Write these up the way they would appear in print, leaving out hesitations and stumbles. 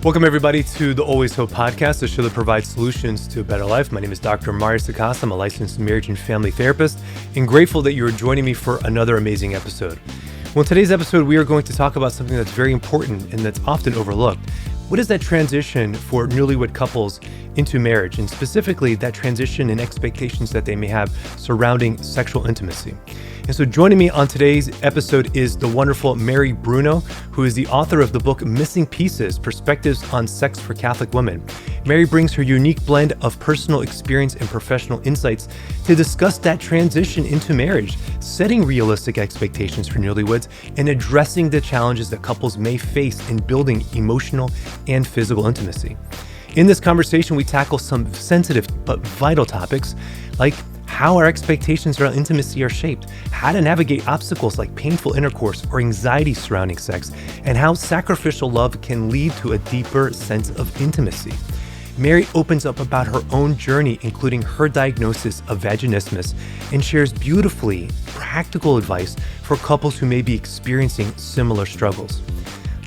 Welcome, everybody, to the Always Hope podcast, the show that provides solutions to a better life. My name is Dr. Mario Sakasa. I'm a licensed marriage and family therapist, and grateful that you are joining me for another amazing episode. Well, in today's episode, we are going to talk about something that's very important and that's often overlooked. What is that transition for newlywed couples into marriage, and specifically that transition and expectations that they may have surrounding sexual intimacy? And so joining me on today's episode is the wonderful Mary Bruno, who is the author of the book Missing Pieces: Perspectives on Sex for Catholic Women. Mary brings her unique blend of personal experience and professional insights to discuss that transition into marriage, setting realistic expectations for newlyweds, and addressing the challenges that couples may face in building emotional and physical intimacy. In this conversation, we tackle some sensitive but vital topics like how our expectations around intimacy are shaped, how to navigate obstacles like painful intercourse or anxiety surrounding sex, and how sacrificial love can lead to a deeper sense of intimacy. Mary opens up about her own journey, including her diagnosis of vaginismus, and shares beautifully practical advice for couples who may be experiencing similar struggles.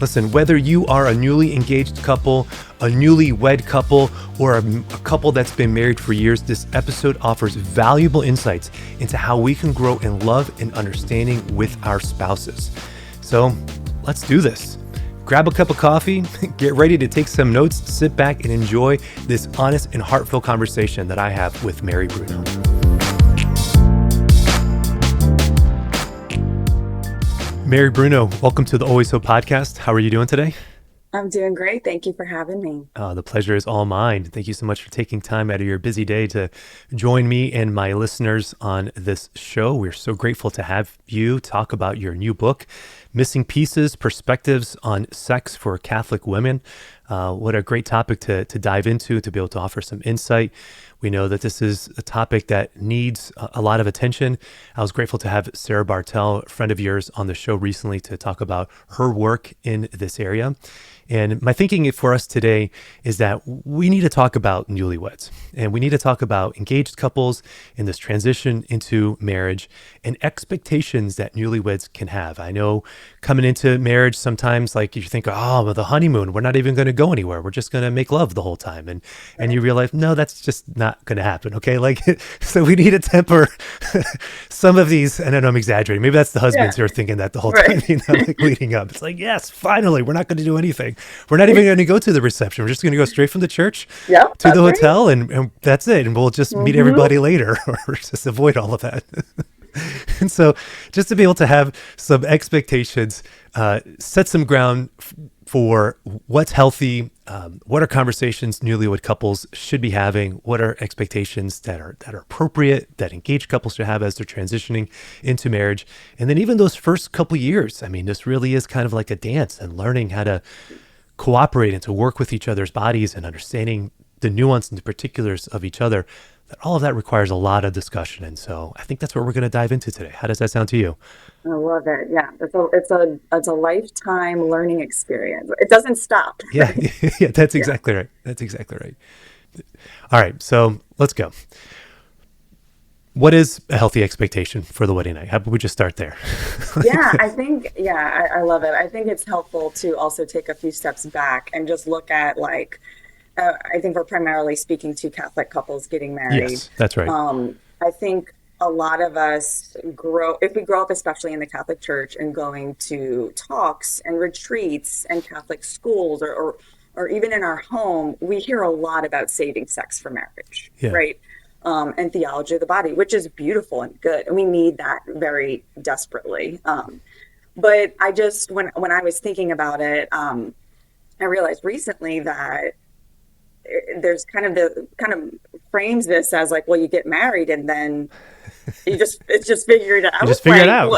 Listen, whether you are a newly engaged couple, a newlywed couple, or a couple that's been married for years, this episode offers valuable insights into how we can grow in love and understanding with our spouses. So let's do this. Grab a cup of coffee, get ready to take some notes, sit back and enjoy this honest and heartfelt conversation that I have with Mary Bruno. Mary Bruno, welcome to the Always Hope podcast. How are you doing today? I'm doing great. Thank you for having me. The pleasure is all mine. Thank you so much for taking time out of your busy day to join me and my listeners on this show. We're so grateful to have you talk about your new book, Missing Pieces: Perspectives on Sex for Catholic Women. What a great topic to dive into, to be able to offer some insight. We know that this is a topic that needs a lot of attention. I was grateful to have Sarah Bartel, a friend of yours, on the show recently to talk about her work in this area. And my thinking for us today is that we need to talk about newlyweds, and we need to talk about engaged couples in this transition into marriage and expectations that newlyweds can have. I know coming into marriage, sometimes like you think, oh, the honeymoon, we're not even going to go anywhere. We're just going to make love the whole time. And you realize, no, that's just not going to happen. Okay. So we need to temper some of these. And I know I'm exaggerating. Maybe that's the husbands who are thinking that the whole time, leading up. It's like, yes, finally, we're not going to do anything. We're not even going to go to the reception. We're just going to go straight from the church to the hotel, and that's it. And we'll just meet everybody later, or just avoid all of that. And so just to be able to have some expectations, set some ground for what's healthy, what are conversations newlywed couples should be having, what are expectations that are appropriate, that engaged couples should have as they're transitioning into marriage. And then even those first couple years, I mean, this really is kind of like a dance, and learning how to cooperate and to work with each other's bodies and understanding the nuance and the particulars of each other. That all of that requires a lot of discussion. And so I think that's what we're going to dive into today. How does that sound to you? I love it. Yeah. It's a lifetime learning experience. It doesn't stop. Yeah. That's exactly right. That's exactly right. All right. So let's go. What is a healthy expectation for the wedding night? How about we just start there? I love it. I think it's helpful to also take a few steps back and just look at I think we're primarily speaking to Catholic couples getting married. Yes, that's right. I think a lot of us if we grow up, especially in the Catholic Church, and going to talks and retreats and Catholic schools, or even in our home, we hear a lot about saving sex for marriage, right? And theology of the body, which is beautiful and good. And we need that very desperately. But I just, when I was thinking about it, I realized recently that there's kind of frames this as like, well, you get married and then it's just figured out. You just figure it out.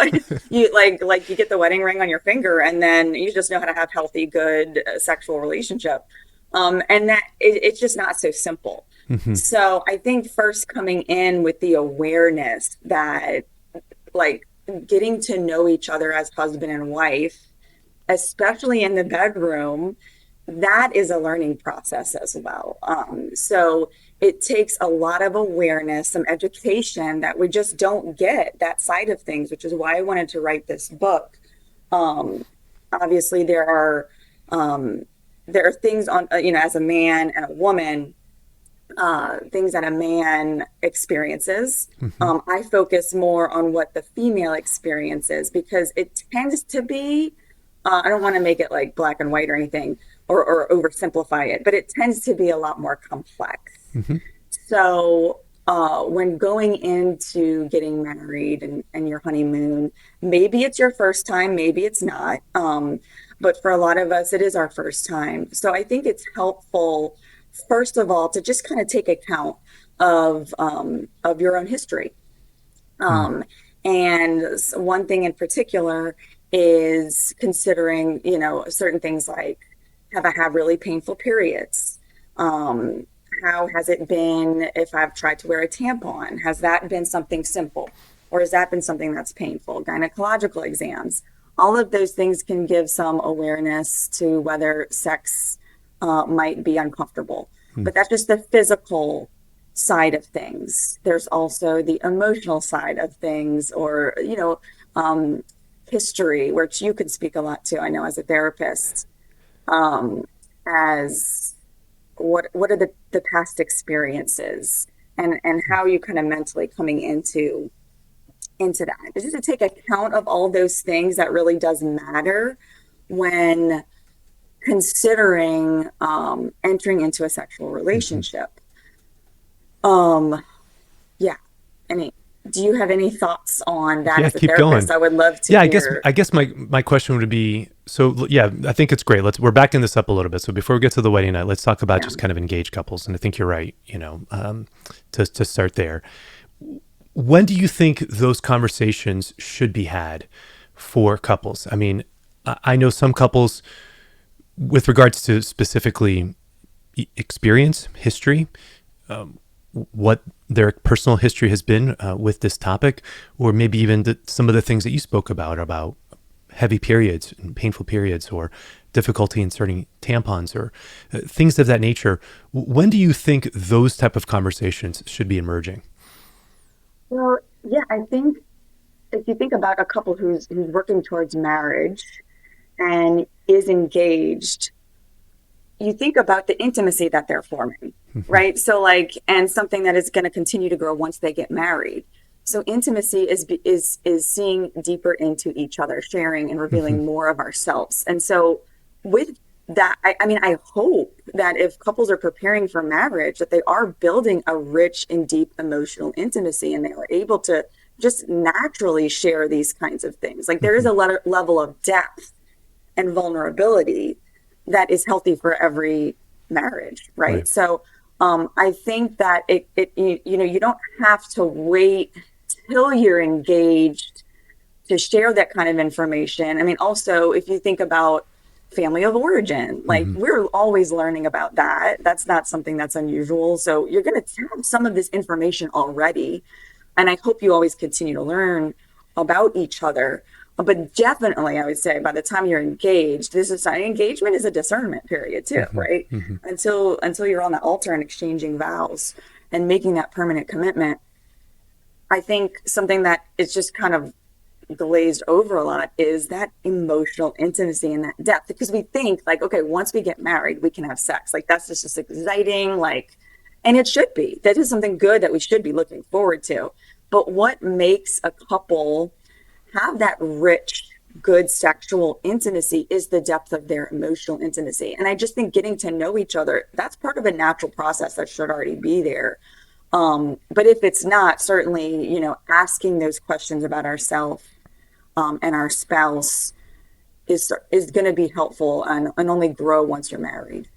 You get the wedding ring on your finger and then you just know how to have healthy, good sexual relationship. And that it's just not so simple. Mm-hmm. So I think first coming in with the awareness that getting to know each other as husband and wife, especially in the bedroom, that is a learning process as well. So it takes a lot of awareness, some education that we just don't get that side of things, which is why I wanted to write this book. Obviously, there are there are things on, as a man and a woman, things that a man experiences. Hmm. I focus more on what the female experiences because it tends to be, I don't want to make it like black and white or anything or oversimplify it, but it tends to be a lot more complex. Hmm. So, when going into getting married and your honeymoon, maybe it's your first time, maybe it's not. But for a lot of us, it is our first time. So I think it's helpful, first of all, to just kind of take account of your own history. Um, and one thing in particular is considering, certain things like, have I had really painful periods? Um, how has it been if I've tried to wear a tampon? Has that been something simple? Or has that been something that's painful? Gynecological exams. All of those things can give some awareness to whether sex might be uncomfortable. But that's just the physical side of things. There's also the emotional side of things, or, history, which you could speak a lot to, I know, as a therapist, um, as what are the past experiences and how are you kind of mentally coming into that. It's just to take account of all those things that really does matter when considering entering into a sexual Hmm. relationship. Um, yeah. Any, do you have any thoughts on that Yeah, as a keep going. therapist? I would love to Yeah, I guess hear. I guess my question would be, so yeah, I think it's great. We're backing this up a little bit. So before we get to the wedding night, let's talk about Yeah. just kind of engaged couples. And I think you're right, to start there. When do you think those conversations should be had for couples? I mean, I know some couples, with regards to specifically experience, history, what their personal history has been with this topic, or maybe even some of the things that you spoke about heavy periods and painful periods, or difficulty inserting tampons, or things of that nature. When do you think those type of conversations should be emerging? Well, yeah, I think if you think about a couple who's working towards marriage and is engaged, you think about the intimacy that they're forming, right? So like, and something that is going to continue to grow once they get married. So intimacy is seeing deeper into each other, sharing and revealing more of ourselves. And so with that, I mean, I hope that if couples are preparing for marriage, that they are building a rich and deep emotional intimacy, and they are able to just naturally share these kinds of things. Like there is a level of depth and vulnerability that is healthy for every marriage, Right. right? So I think that you don't have to wait till you're engaged to share that kind of information. I mean, also, if you think about family of origin, like Hmm. we're always learning about that. That's not something that's unusual. So you're going to have some of this information already. And I hope you always continue to learn about each other. But definitely, I would say by the time you're engaged, this is engagement is a discernment period too, Hmm. right? Hmm. Until you're on the altar and exchanging vows and making that permanent commitment. I think something that is just kind of glazed over a lot is that emotional intimacy and that depth, because we think like, okay, once we get married we can have sex, like that's just exciting, like, and it should be, that is something good that we should be looking forward to. But what makes a couple have that rich, good sexual intimacy is the depth of their emotional intimacy. And I just think getting to know each other, that's part of a natural process that should already be there. But if it's not, certainly, asking those questions about ourselves and our spouse is going to be helpful and only grow once you're married.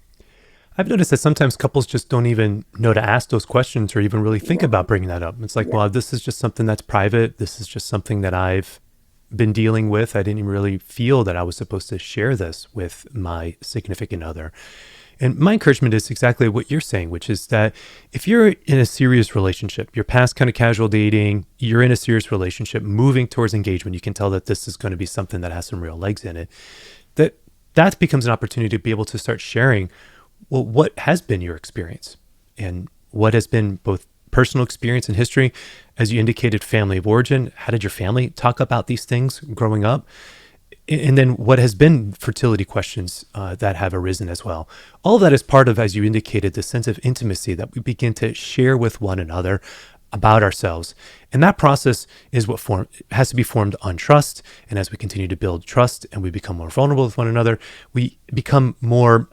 I've noticed that sometimes couples just don't even know to ask those questions or even really think Yeah, about bringing that up. It's like, yeah, well, this is just something that's private. This is just something that I've been dealing with. I didn't even really feel that I was supposed to share this with my significant other. And my encouragement is exactly what you're saying, which is that if you're in a serious relationship, you're past kind of casual dating, you're in a serious relationship, moving towards engagement, you can tell that this is going to be something that has some real legs in it. That that becomes an opportunity to be able to start sharing, well, what has been your experience and what has been both personal experience and history. As you indicated, family of origin. How did your family talk about these things growing up? And then what has been fertility questions that have arisen as well. All of that is part of, as you indicated, the sense of intimacy that we begin to share with one another about ourselves. And that process is what has to be formed on trust. And as we continue to build trust and we become more vulnerable with one another, we become more,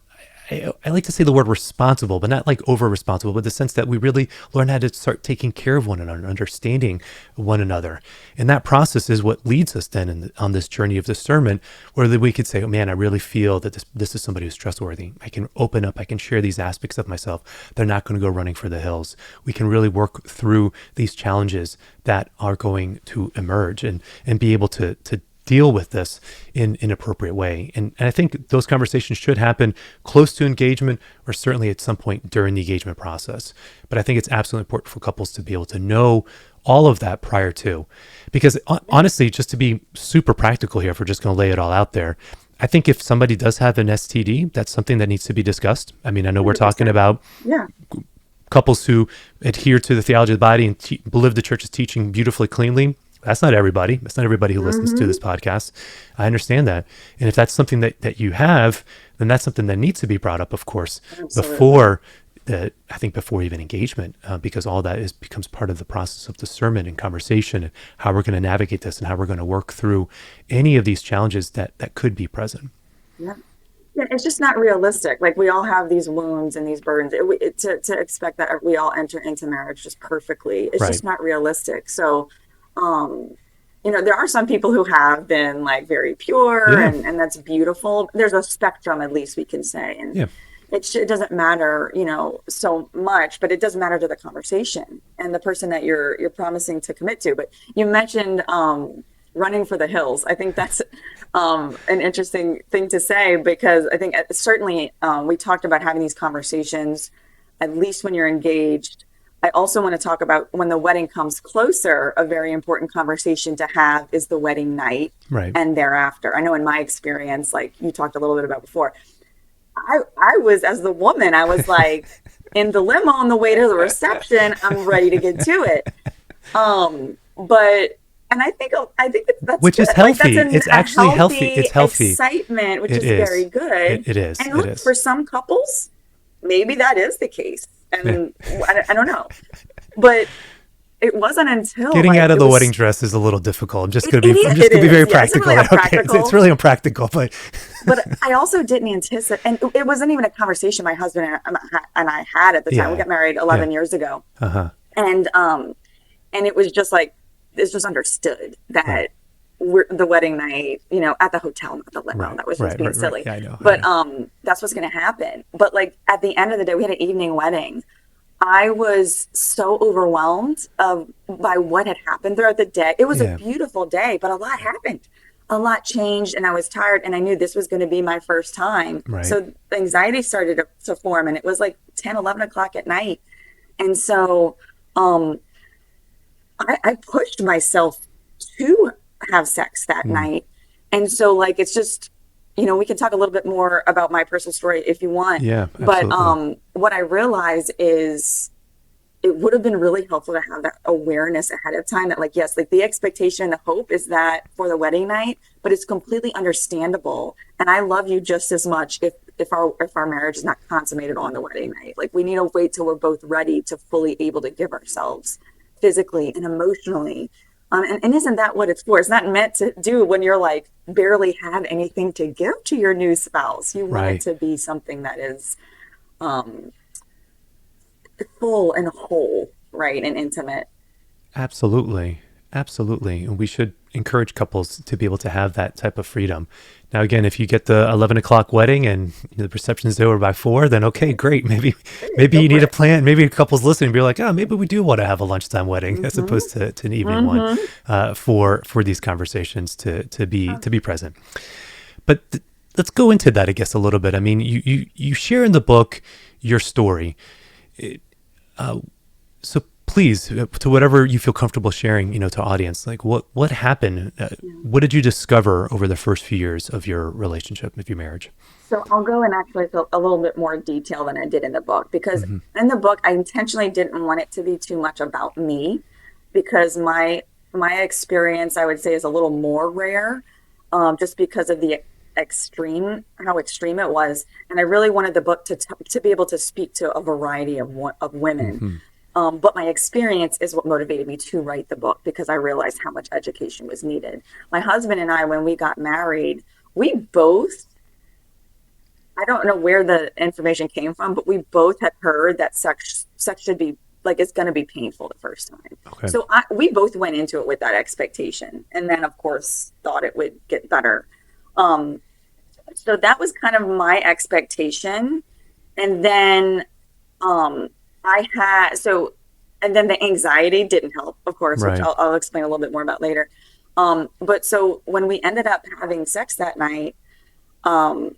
I like to say the word responsible, but not like over responsible, but the sense that we really learn how to start taking care of one another, understanding one another. And that process is what leads us then on this journey of discernment, where we could say, oh man, I really feel that this is somebody who's trustworthy. I can open up, I can share these aspects of myself. They're not going to go running for the hills. We can really work through these challenges that are going to emerge and be able to deal with this in an appropriate way. And I think those conversations should happen close to engagement, or certainly at some point during the engagement process. But I think it's absolutely important for couples to be able to know all of that prior to, because honestly, just to be super practical here, if we're just going to lay it all out there, I think if somebody does have an STD, that's something that needs to be discussed. I mean, I know we're talking about couples who adhere to the theology of the body and believe the church's teaching beautifully, cleanly. That's not everybody. That's not everybody who listens to this podcast. I understand that. And if that's something that you have, then that's something that needs to be brought up, of course, before even engagement, because all that becomes part of the process of discernment and conversation and how we're going to navigate this and how we're going to work through any of these challenges that could be present. Yeah. Yeah, it's just not realistic. Like, we all have these wounds and these burdens. To expect that we all enter into marriage just perfectly, it's just not realistic. So, there are some people who have been like very pure and that's beautiful. There's a spectrum, at least we can say. And it doesn't matter, so much, but it does matter to the conversation and the person that you're promising to commit to. But you mentioned, running for the hills. I think that's an interesting thing to say, because I think certainly we talked about having these conversations, at least when you're engaged. I also want to talk about when the wedding comes closer. A very important conversation to have is the wedding night and thereafter. I know in my experience, like you talked a little bit about before, I was, as the woman, I was like in the limo on the way to the reception. I'm ready to get to it. And I think that's which good. is healthy. Like, it's actually healthy. It's healthy. Excitement, which is very good. It is. And look, for some couples, maybe that is the case. And I don't know, but it wasn't until getting out of the wedding dress is a little difficult. I'm just going to be very practical. It's really impractical, but I also didn't anticipate, and it wasn't even a conversation my husband and I had at the time. We got married 11 years ago, and it was just like, it's just understood that the wedding night, at the hotel, not the limo. That was just being silly. Yeah, I know. But that's what's going to happen. But like at the end of the day, we had an evening wedding. I was so overwhelmed by what had happened throughout the day. It was a beautiful day, but a lot happened. A lot changed, and I was tired, and I knew this was going to be my first time. So the anxiety started to form, and it was like 10, 11 o'clock at night. And so I pushed myself to have sex that night. And so like, it's just, we can talk a little bit more about my personal story if you want. Yeah, absolutely. But what I realize is it would have been really helpful to have that awareness ahead of time that, like, yes, like the expectation, the hope is that for the wedding night, but it's completely understandable. And I love you just as much if our marriage is not consummated on the wedding night. Like, we need to wait till we're both ready to fully able to give ourselves physically and emotionally. And isn't that what it's for? It's not meant to do when you're like barely have anything to give to your new spouse. You want it to be something that is full and whole, right, and intimate. Absolutely. And we should encourage couples to be able to have that type of freedom. Now, again, if you get the 11 o'clock wedding and the reception is over by 4, then okay, great. Maybe you need a plan. Maybe a couple's listening and be like, oh, maybe we do want to have a lunchtime wedding as opposed to an evening one for these conversations to be present. But let's go into that, I guess, a little bit. I mean, you share in the book your story. So please, to whatever you feel comfortable sharing, to audience, like what happened? What did you discover over the first few years of your relationship, of your marriage? So I'll go and actually feel a little bit more detail than I did in the book, because in the book, I intentionally didn't want it to be too much about me, because my experience, I would say, is a little more rare. just because of the how extreme it was. And I really wanted the book to be able to speak to a variety of women. Hmm. But my experience is what motivated me to write the book, because I realized how much education was needed. My husband and I, when we got married, we both, I don't know where the information came from, but we both had heard that sex should be like, it's going to be painful the first time. Okay. So we both went into it with that expectation, and then of course thought it would get better. Um, so that was kind of my expectation. And then um, I had, so, and then the anxiety didn't help, of course, which Right. I'll explain a little bit more about later. But so when we ended up having sex that night, um,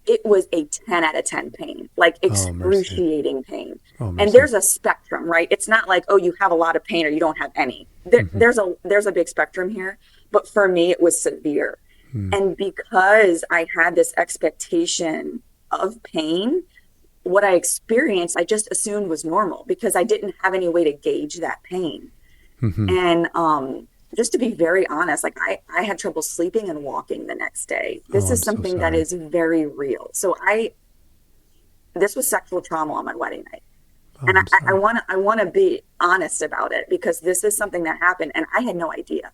it was a 10 out of 10 pain, like Oh, mercy. excruciating pain. Oh, And mercy. there's a spectrum, right? It's not like, oh, you have a lot of pain or you don't have any. Hmm. There's a big spectrum here. But for me, it was severe. Hmm. And because I had this expectation of pain, what I experienced, I just assumed was normal because I didn't have any way to gauge that pain. Hmm. And just to be very honest, like I had trouble sleeping and walking the next day. Oh, This is I'm so something that sorry. is very real. So this was sexual trauma on my wedding night. Oh, And I'm sorry. I want to be honest about it, because this is something that happened and I had no idea.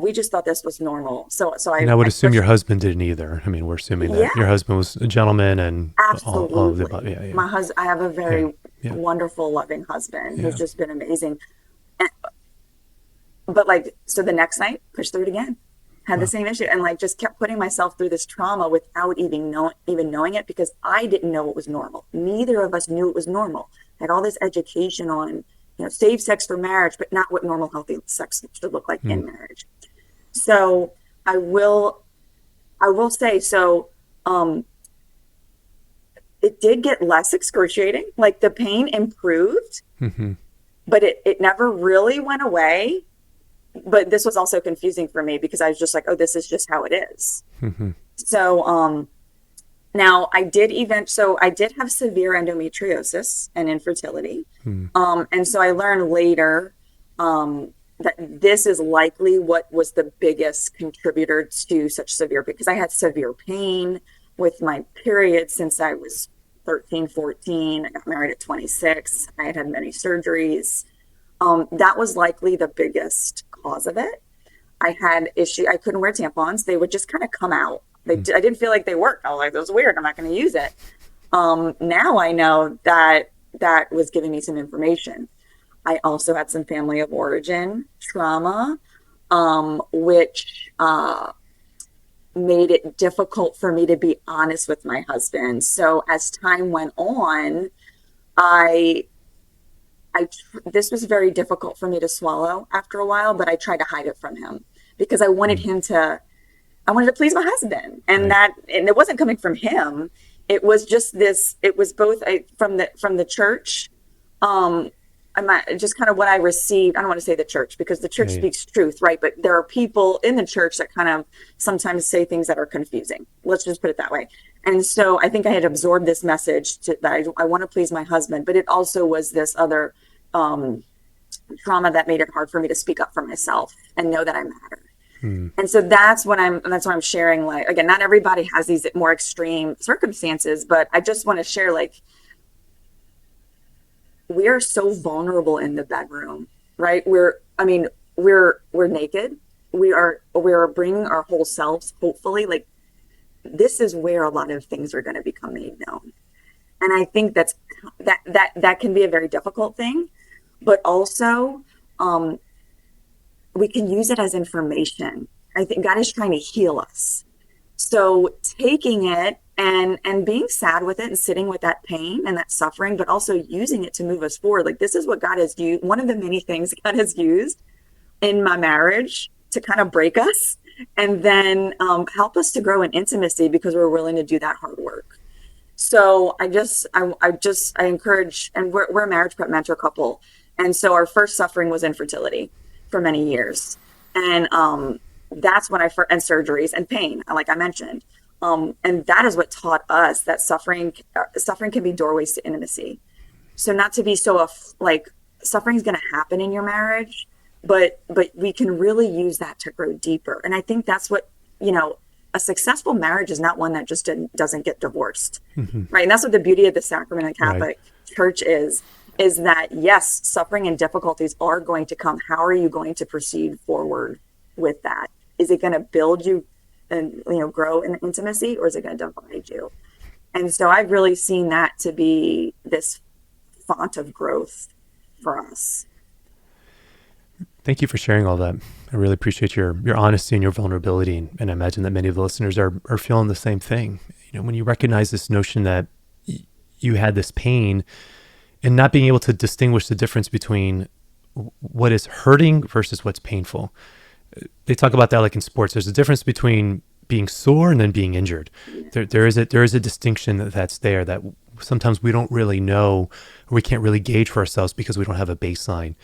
We just thought this was normal. And I would I assume your pushed, husband didn't either. I mean, we're assuming that your yeah, husband was a gentleman and all of the above. absolutely. Yeah, yeah, I have a yeah, very yeah, wonderful, loving husband who's yeah. just been amazing. And, but like, so the next night, pushed through it again, had the Wow. same issue, and like just kept putting myself through this trauma without even knowing it, because I didn't know it was normal. Neither of us knew it was normal. Had all this education on, safe sex for marriage, but not what normal, healthy sex should look like Hmm. in marriage. So I will, I will say, so um, it did get less excruciating. Like the pain improved, Hmm. but it never really went away. But this was also confusing for me because I was just like, oh, this is just how it is. Hmm. So now I did have severe endometriosis and infertility. Hmm. And so I learned later that this is likely what was the biggest contributor to such severe, because I had severe pain with my period since I was 13, 14. I got married at 26. I had had many surgeries. That was likely the biggest cause of it. I had issue. I couldn't wear tampons. They would just kind of come out. I didn't feel like they worked. I was like, "That was weird. I'm not going to use it." Now I know that that was giving me some information. I also had some family of origin trauma, which made it difficult for me to be honest with my husband. So as time went on, I this was very difficult for me to swallow after a while, but I tried to hide it from him because Hmm. I wanted to please my husband, and Right. and it wasn't coming from him. It was just this. It was both from the church. Just kind of what I received. I don't want to say the church because the Yeah, church yeah. speaks truth, right? But there are people in the church that kind of sometimes say things that are confusing. Let's just put it that way. And so I think I had absorbed this message that I want to please my husband, but it also was this other um, trauma that made it hard for me to speak up for myself and know that I matter. Hmm. And so that's what I'm sharing. Like, again, not everybody has these more extreme circumstances, but I just want to share, like, we are so vulnerable in the bedroom, right? I mean, we're naked. We are bringing our whole selves, hopefully. Like, this is where a lot of things are going to become made known. And I think that can be a very difficult thing, but also um, we can use it as information. I think God is trying to heal us. So taking it and being sad with it and sitting with that pain and that suffering, but also using it to move us forward. Like, this is what God has used. One of the many things God has used in my marriage to kind of break us, and then help us to grow in intimacy because we're willing to do that hard work. So I encourage, and we're a marriage prep mentor couple, and so our first suffering was infertility for many years, and that's when I first, and surgeries and pain, like I mentioned, and that is what taught us that suffering can be doorways to intimacy. So not to be so like, suffering is going to happen in your marriage, but we can really use that to grow deeper. And I think that's what, a successful marriage is not one that just doesn't get divorced, right? And that's what the beauty of the sacrament of Right. Catholic Church is that, yes, suffering and difficulties are going to come. How are you going to proceed forward with that? Is it going to build you and, grow in intimacy, or is it going to divide you? And so I've really seen that to be this font of growth for us. Thank you for sharing all that. I really appreciate your honesty and your vulnerability. And I imagine that many of the listeners are feeling the same thing. When you recognize this notion that you had this pain and not being able to distinguish the difference between what is hurting versus what's painful. They talk about that like in sports. There's a difference between being sore and then being injured. There is a distinction that's there that sometimes we don't really know, or we can't really gauge for ourselves because we don't have a baseline.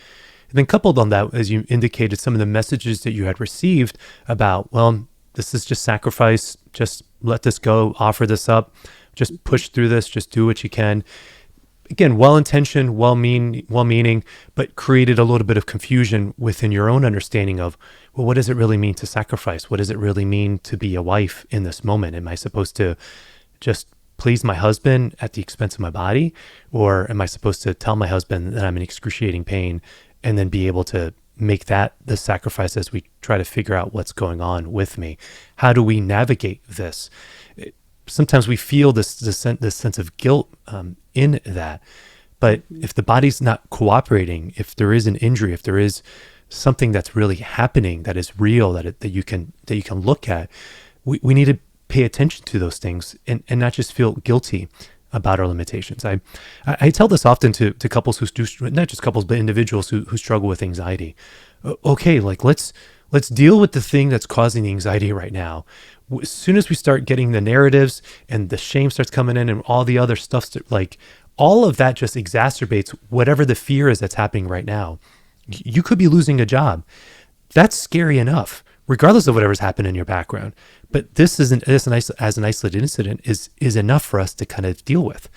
And then coupled on that, as you indicated, some of the messages that you had received about, well, this is just sacrifice, just let this go, offer this up, just push through this, just do what you can. Again, well-intentioned, well-meaning, but created a little bit of confusion within your own understanding of, well, what does it really mean to sacrifice? What does it really mean to be a wife in this moment? Am I supposed to just please my husband at the expense of my body? Or am I supposed to tell my husband that I'm in excruciating pain and then be able to make that the sacrifice as we try to figure out what's going on with me? How do we navigate this? Sometimes we feel this sense of guilt in that. But if the body's not cooperating, if there is an injury, if there is something that's really happening that is real, that you can look at, we need to pay attention to those things and not just feel guilty about our limitations. I tell this often to couples who do, not just couples, but individuals who struggle with anxiety. Okay, like let's deal with the thing that's causing the anxiety right now. As soon as we start getting the narratives and the shame starts coming in and all the other stuff, like all of that just exacerbates whatever the fear is that's happening right now. You could be losing a job. That's scary enough, regardless of whatever's happened in your background. But this as an isolated incident is enough for us to kind of deal with.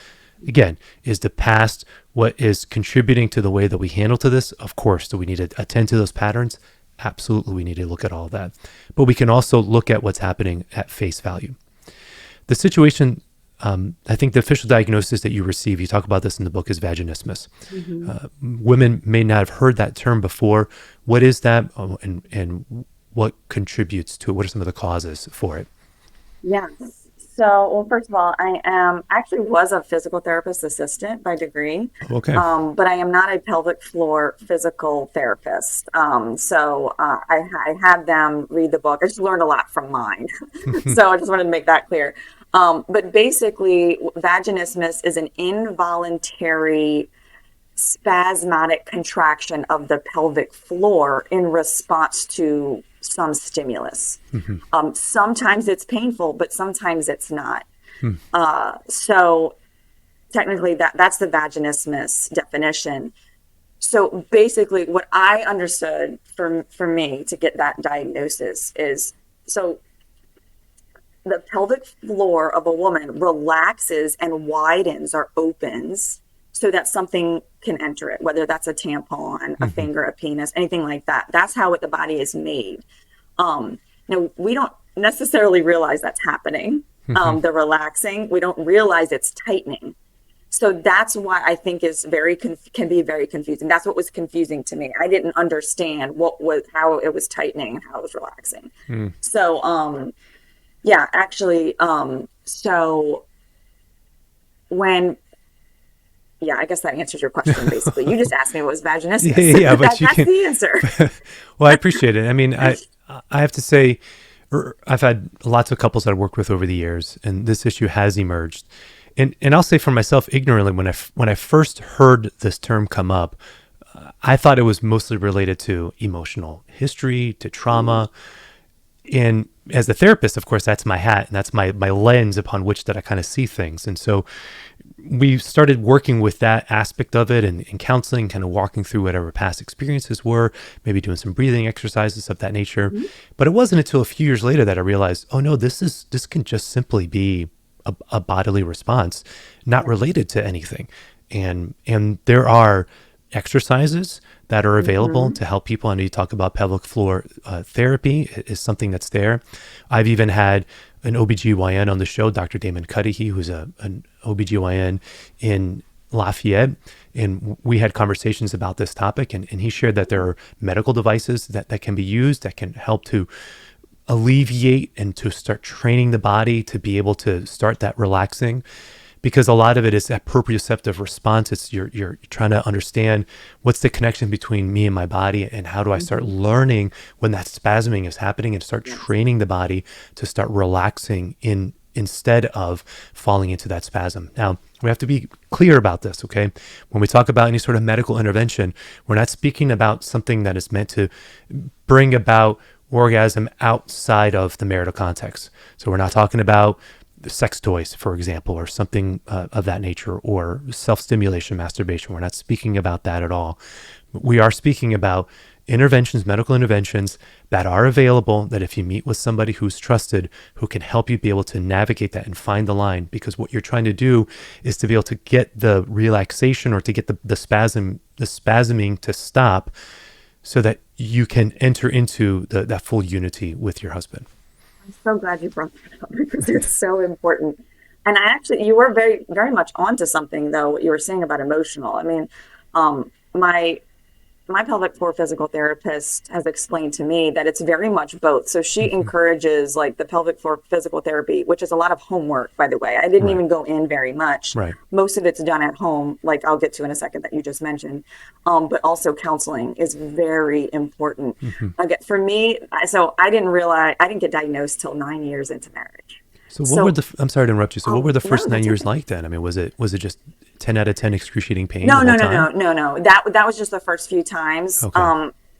Again, is the past what is contributing to the way that we handle to this? Of course. Do we need to attend to those patterns? Absolutely, we need to look at all of that. But we can also look at what's happening at face value. The situation, I think the official diagnosis that you receive, you talk about this in the book, is vaginismus. Women may not have heard that term before. What is that, and what contributes to it? What are some of the causes for it? Yeah. So, well, first of all, actually was a physical therapist assistant by degree, Okay. but I am not a pelvic floor physical therapist. I had them read the book. I just learned a lot from mine. So I just wanted to make that clear. But basically, vaginismus is an involuntary spasmodic contraction of the pelvic floor in response to some stimulus. Sometimes it's painful, but sometimes it's not. So technically that's the vaginismus definition. So basically what I understood for me to get that diagnosis is, so the pelvic floor of a woman relaxes and widens or opens so that something can enter it, whether that's a tampon, a finger, a penis, anything like that. That's how the body is made. Now, we don't necessarily realize that's happening. The relaxing, we don't realize it's tightening. So that's why I think is can be very confusing. That's what was confusing to me. I didn't understand how it was tightening and how it was relaxing. So, yeah, actually, I guess that answers your question, basically. You just asked me what was vaginismus. Yeah, but that's the answer. Well, I appreciate it. I mean, I have to say, I've had lots of couples that I've worked with over the years, and this issue has emerged. And I'll say for myself, ignorantly, when I first heard this term come up, I thought it was mostly related to emotional history, to trauma. And as a therapist, of course, that's my hat and that's my lens upon which that I kind of see things. And so we started working with that aspect of it and counseling, kind of walking through whatever past experiences were, maybe doing some breathing exercises of that nature. But it wasn't until a few years later that I realized, oh no, this can just simply be a bodily response, not related to anything. And there are exercises that are available Hmm. to help people. I know you talk about pelvic floor therapy is something that's there. I've even had an OBGYN on the show, Dr. Damon Cudahy, who's an OBGYN in Lafayette. And we had conversations about this topic, and he shared that there are medical devices that can be used that can help to alleviate and to start training the body to be able to start that relaxing, because a lot of it is that proprioceptive response. It's you're trying to understand what's the connection between me and my body, and how do I start Hmm. learning when that spasming is happening, and start Yes. training the body to start relaxing instead of falling into that spasm. Now, we have to be clear about this, okay? When we talk about any sort of medical intervention, we're not speaking about something that is meant to bring about orgasm outside of the marital context. So we're not talking about sex toys, for example, or something of that nature, or self-stimulation, masturbation. We're not speaking about that at all. We are speaking about interventions, medical interventions that are available, that if you meet with somebody who's trusted, who can help you be able to navigate that and find the line, because what you're trying to do is to be able to get the relaxation, or to get the spasming to stop, so that you can enter into that full unity with your husband. I'm so glad you brought that up because it's so important. And you were very, very much onto something though, what you were saying about emotional. I mean, my pelvic floor physical therapist has explained to me that it's very much both. So she Hmm. encourages like the pelvic floor physical therapy, which is a lot of homework, by the way. I didn't Right, even go in very much. right. Most of it's done at home, like I'll get to in a second that you just mentioned. But also counseling is very important. Hmm. Again, for me, so I didn't realize I didn't get diagnosed till 9 years into marriage. So what were So, the, I'm sorry to interrupt you. So what were the no, first nine that's years okay. like then? I mean, was it just 10 out of 10 excruciating pain the No, whole no, no, no, time? no, no. That was just the first few times. Okay.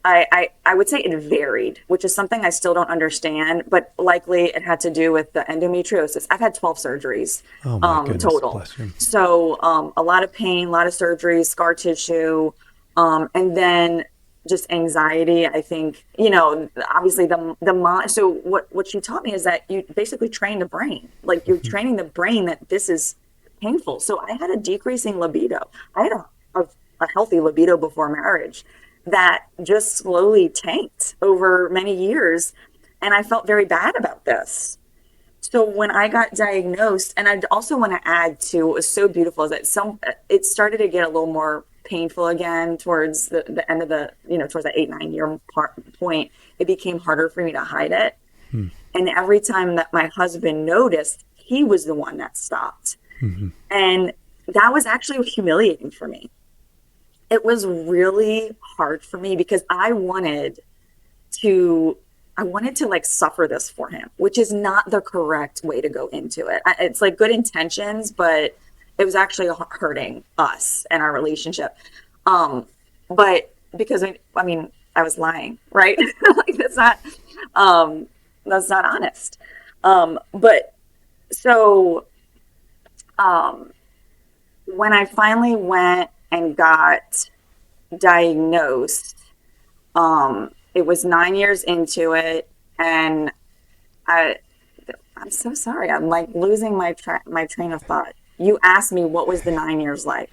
I would say it varied, which is something I still don't understand, but likely it had to do with the endometriosis. I've had 12 surgeries, Oh my goodness, total. bless you. So, a lot of pain, a lot of surgeries, scar tissue, and then just anxiety. I think, obviously the mind. So what she taught me is that you basically train the brain, like you're Hmm. training the brain that this is painful. So I had a decreasing libido. I had a healthy libido before marriage that just slowly tanked over many years. And I felt very bad about this. So when I got diagnosed, and I also want to add to what was so beautiful is that it started to get a little more painful again towards the end of towards the 8, 9 year point. It became harder for me to hide it. Hmm. And every time that my husband noticed, he was the one that stopped. Hmm. And that was actually humiliating for me. It was really hard for me because to I wanted to like suffer this for him, which is not the correct way to go into it. It's like good intentions, but it was actually hurting us and our relationship. Um, but because I mean, I was lying, right? Like um, that's not honest. But so um, when I finally went and got diagnosed, it was 9 years into it, and I, I'm so sorry. I'm like losing my train of thought. You asked me what was the 9 years like,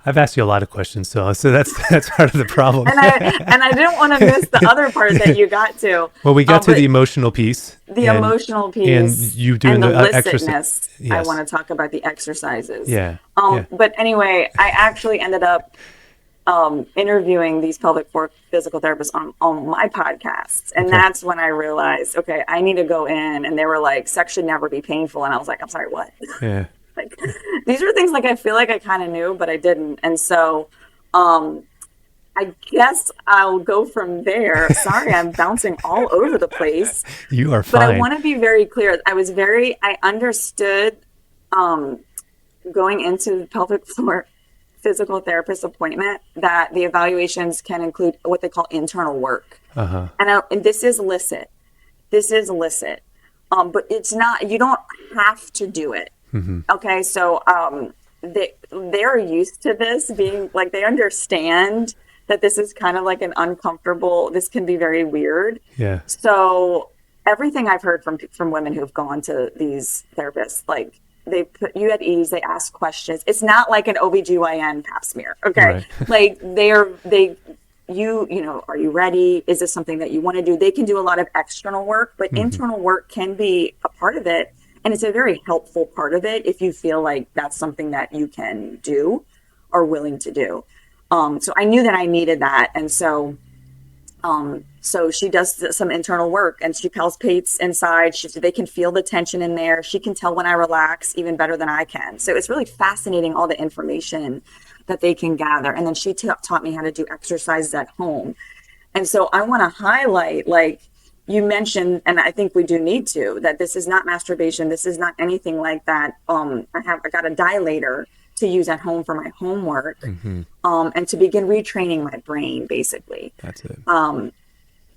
I've asked you a lot of questions, so that's part of the problem. and I didn't want to miss the other part that you got to, Well, we got to the but emotional piece, the and emotional piece you doing and the the exercise. licitness. I want Yes. to talk about the exercises. Yeah. Yeah. But anyway, I actually ended up interviewing these pelvic floor physical therapists on my podcasts. And Okay. that's when I realized, okay, I need to go in. And they were like, sex should never be painful. And I was like, I'm sorry, what? Yeah. Like, these are things like I feel like I kind of knew, but I didn't. And so um, I guess I'll go from there. Sorry, I'm bouncing all over the place. You are But I fine. want to be very clear. I understood um, going into the pelvic floor physical therapist appointment that the evaluations can include what they call internal work. Uh huh. And this is licit. This is licit. But it's not, you don't have to do it. Hmm. Okay. So they're used to this being like, they understand that this is kind of like an uncomfortable, this can be very weird. Yeah. So everything I've heard from women who've gone to these therapists, like they put you at ease. They ask questions. It's not like an OBGYN pap smear. Okay. Right. Like are you ready? Is this something that you want to do? They can do a lot of external work, but internal work can be a part of it. And it's a very helpful part of it if you feel like that's something that you can do or willing to do. So I knew that I needed that. And so she does some internal work and she palpates inside. They can feel the tension in there. She can tell when I relax even better than I can. So it's really fascinating, all the information that they can gather. And then she taught me how to do exercises at home. And so I want to highlight, like you mentioned, and I think we do need to, that this is not masturbation. This is not anything like that. I got a dilator to use at home for my homework, and to begin retraining my brain, basically. That's it.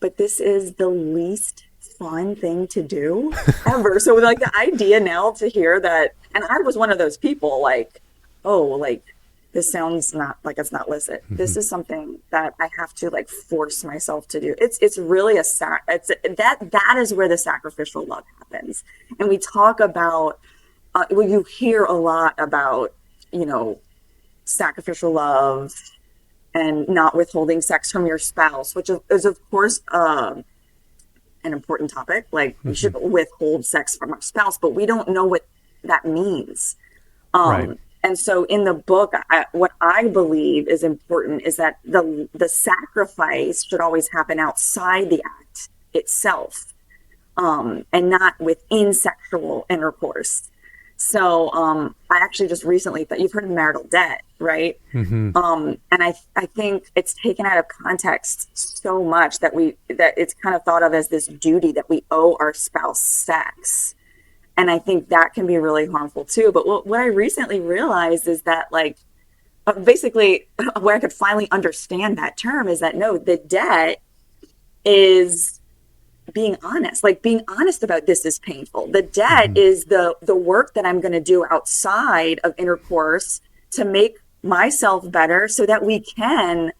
But this is the least fun thing to do ever. So like the idea now to hear that, and I was one of those people like, oh, like this sounds not like it's not licit. This is something that I have to like force myself to do. It's really that is where the sacrificial love happens. And we talk about, you hear a lot about, sacrificial love and not withholding sex from your spouse, which is of course an important topic. Like we should withhold sex from our spouse, but we don't know what that means. Right. And so in the book, what I believe is important is that the sacrifice should always happen outside the act itself, and not within sexual intercourse. So I actually just recently thought, you've heard of marital debt, right? And I think it's taken out of context so much that it's kind of thought of as this duty that we owe our spouse sex. And I think that can be really harmful too. But what I recently realized is that, like, basically where I could finally understand that term is that no, the debt is being honest, like being honest about this is painful. The debt is the work that I'm going to do outside of intercourse to make myself better so that we can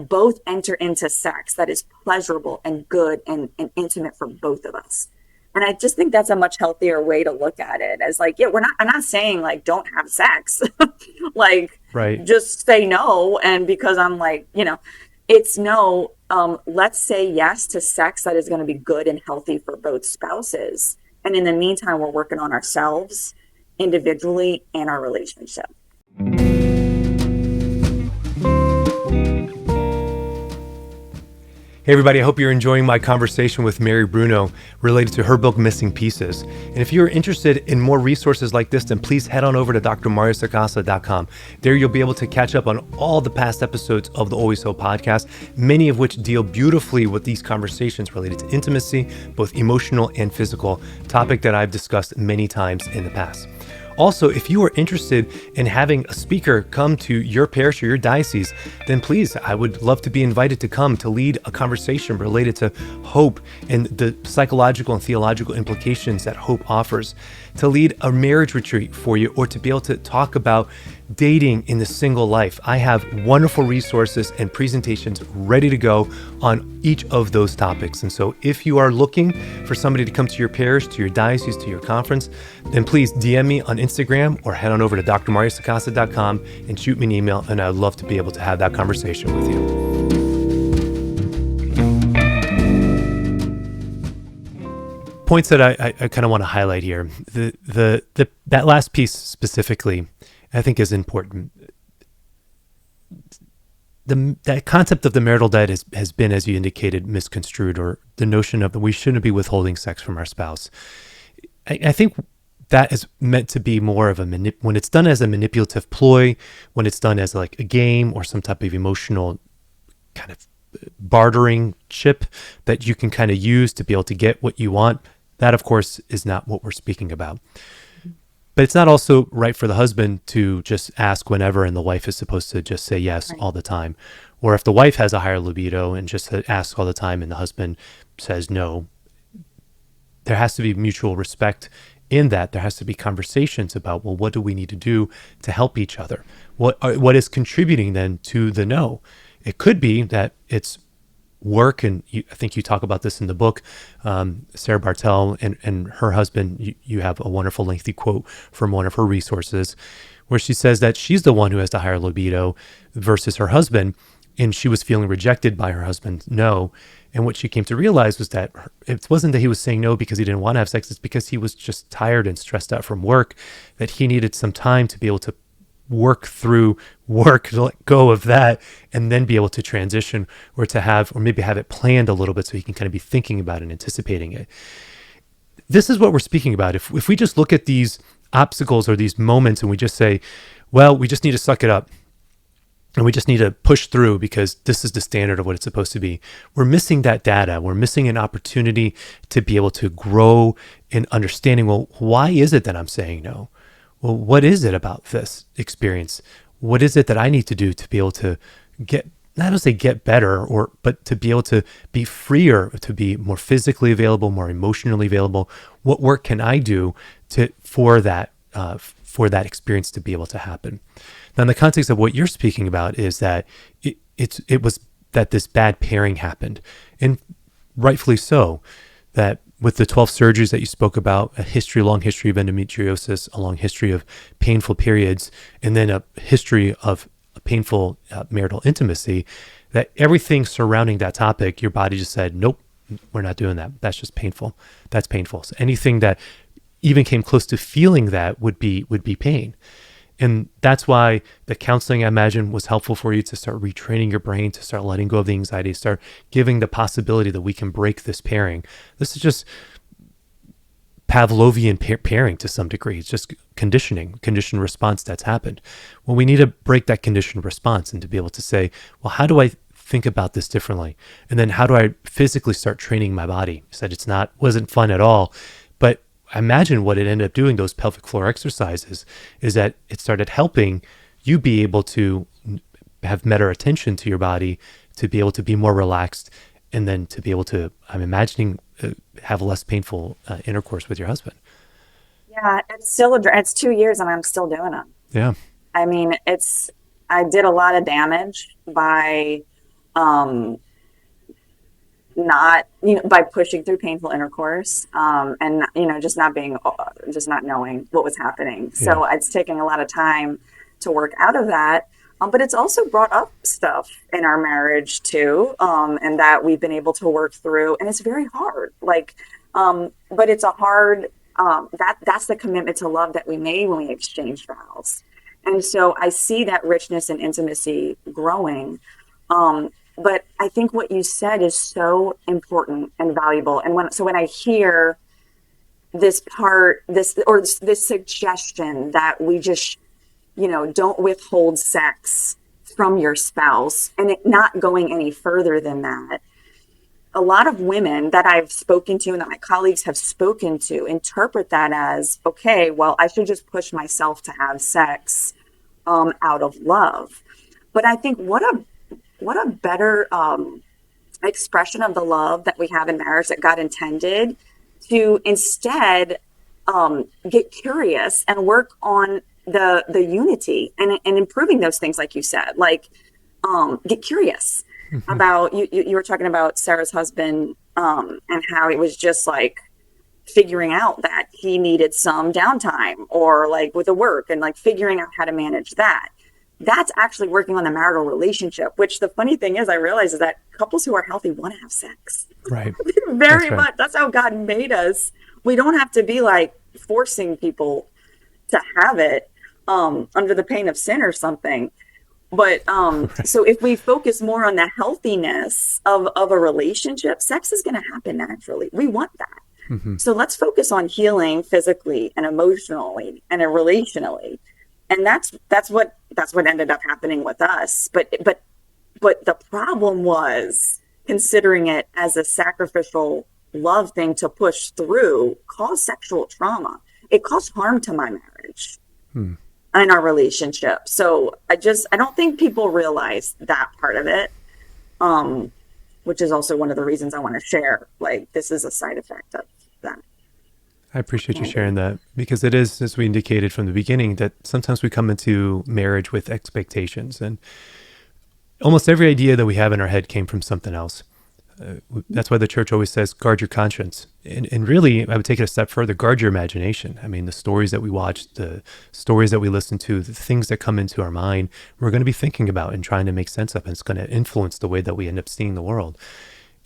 both enter into sex that is pleasurable and good and intimate for both of us. And I just think that's a much healthier way to look at it, as like, yeah, I'm not saying like, don't have sex, like, Right. just say no. And because I'm like, it's no, let's say yes to sex that is going to be good and healthy for both spouses. And in the meantime, we're working on ourselves individually and our relationship. Hey everybody, I hope you're enjoying my conversation with Mary Bruno related to her book, Missing Pieces. And if you're interested in more resources like this, then please head on over to drmariosacasa.com. There you'll be able to catch up on all the past episodes of the Always Hope podcast, many of which deal beautifully with these conversations related to intimacy, both emotional and physical, topic that I've discussed many times in the past. Also, if you are interested in having a speaker come to your parish or your diocese, then please, I would love to be invited to come to lead a conversation related to hope and the psychological and theological implications that hope offers, to lead a marriage retreat for you, or to be able to talk about dating in the single life. I have wonderful resources and presentations ready to go on each of those topics. And so if you are looking for somebody to come to your parish, to your diocese, to your conference, then please DM me on Instagram or head on over to drmariosacasa.com and shoot me an email, and I'd love to be able to have that conversation with you. Points that I kind of want to highlight here. That last piece specifically, I think, is important. That concept of the marital debt has been, as you indicated, misconstrued, or the notion of that we shouldn't be withholding sex from our spouse. I think that is meant to be more of when it's done as a manipulative ploy, when it's done as like a game or some type of emotional kind of bartering chip that you can kind of use to be able to get what you want. That, of course, is not what we're speaking about. But it's not also right for the husband to just ask whenever, and the wife is supposed to just say yes all the time. Or if the wife has a higher libido and just asks all the time and the husband says no, there has to be mutual respect in that. There has to be conversations about, well, what do we need to do to help each other? What is contributing then to the no? It could be that it's work, and I think you talk about this in the book, Sarah Bartel and her husband, you have a wonderful lengthy quote from one of her resources where she says that she's the one who has the higher libido versus her husband, and she was feeling rejected by her husband's no. And what she came to realize was that it wasn't that he was saying no because he didn't want to have sex, it's because he was just tired and stressed out from work, that he needed some time to be able to work through work, to let go of that, and then be able to transition, or to have, or maybe have it planned a little bit so he can kind of be thinking about it and anticipating it. This is what we're speaking about. If we just look at these obstacles or these moments and we just say, well, we just need to suck it up and we just need to push through because this is the standard of what it's supposed to be, we're missing that data. We're missing an opportunity to be able to grow in understanding, well, why is it that I'm saying no? Well, what is it about this experience? What is it that I need to do to be able to get, not to say get better, but to be able to be freer, to be more physically available, more emotionally available? What work can I do for that experience to be able to happen? Now, in the context of what you're speaking about is that it was that this bad pairing happened, and rightfully so, that with the 12 surgeries that you spoke about, a long history of endometriosis, a long history of painful periods, and then a history of painful marital intimacy, that everything surrounding that topic, your body just said, nope, we're not doing that. That's just painful. That's painful. So anything that even came close to feeling that would be pain. And that's why the counseling, I imagine, was helpful for you to start retraining your brain, to start letting go of the anxiety, start giving the possibility that we can break this pairing. This is just Pavlovian pairing to some degree. It's just conditioned response that's happened. Well, we need to break that conditioned response and to be able to say, well, how do I think about this differently? And then how do I physically start training my body? You said wasn't fun at all, but I imagine what it ended up doing, those pelvic floor exercises, is that it started helping you be able to have better attention to your body, to be able to be more relaxed, and then to be able to, I'm imagining, have less painful intercourse with your husband. Yeah, it's 2 years and I'm still doing it. Yeah. I mean, I did a lot of damage by not, by pushing through painful intercourse, and, just not knowing what was happening. Yeah. So it's taking a lot of time to work out of that. But it's also brought up stuff in our marriage too, and that we've been able to work through, and it's very hard. But it's a hard, that's the commitment to love that we made when we exchanged vows. And so I see that richness and intimacy growing. But I think what you said is so important and valuable. And when I hear this suggestion that we just, don't withhold sex from your spouse, and it not going any further than that, a lot of women that I've spoken to and that my colleagues have spoken to interpret that as, okay, well, I should just push myself to have sex out of love. But I think what a better expression of the love that we have in marriage that God intended, to instead get curious and work on the unity and improving those things, like you said, get curious about, you were talking about Sarah's husband, and how it was just figuring out that he needed some downtime, or with the work, and figuring out how to manage that. That's actually working on the marital relationship, which the funny thing is, I realize, is that couples who are healthy want to have sex. Right. Very much. That's how God made us. We don't have to be forcing people to have it under the pain of sin or something. But right. So if we focus more on the healthiness of a relationship, sex is going to happen naturally. We want that. Mm-hmm. So let's focus on healing physically and emotionally and relationally. And that's what ended up happening with us. But the problem was considering it as a sacrificial love thing to push through caused sexual trauma. It caused harm to my marriage and our relationship. So I don't think people realize that part of it, which is also one of the reasons I want to share. This is a side effect of that. I appreciate you sharing that, because it is, as we indicated from the beginning, that sometimes we come into marriage with expectations, and almost every idea that we have in our head came from something else. That's why the church always says, guard your conscience. And really, I would take it a step further, guard your imagination. I mean, the stories that we watch, the stories that we listen to, the things that come into our mind, we're going to be thinking about and trying to make sense of, and it's going to influence the way that we end up seeing the world.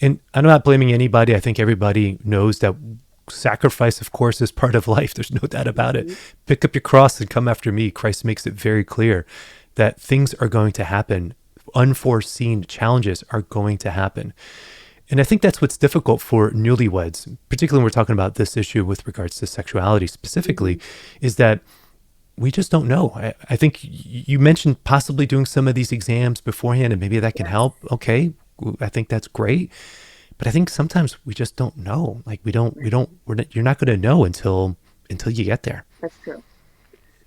And I'm not blaming anybody. I think everybody knows that sacrifice, of course, is part of life. There's no doubt about it. Pick up your cross and come after me. Christ makes it very clear that things are going to happen. Unforeseen challenges are going to happen. And I think that's what's difficult for newlyweds, particularly when we're talking about this issue with regards to sexuality specifically, is that we just don't know. I think you mentioned possibly doing some of these exams beforehand, and maybe that can help. Okay, I think that's great. But I think sometimes we just don't know. Like you're not going to know until you get there. That's true.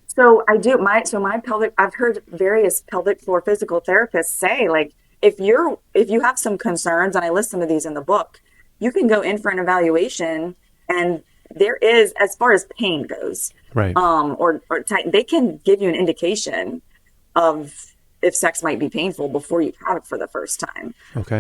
So my pelvic, I've heard various pelvic floor physical therapists say, like, if you have some concerns, and I list some of these in the book, you can go in for an evaluation, and there is, as far as pain goes, right, they can give you an indication of if sex might be painful before you have it for the first time. Okay.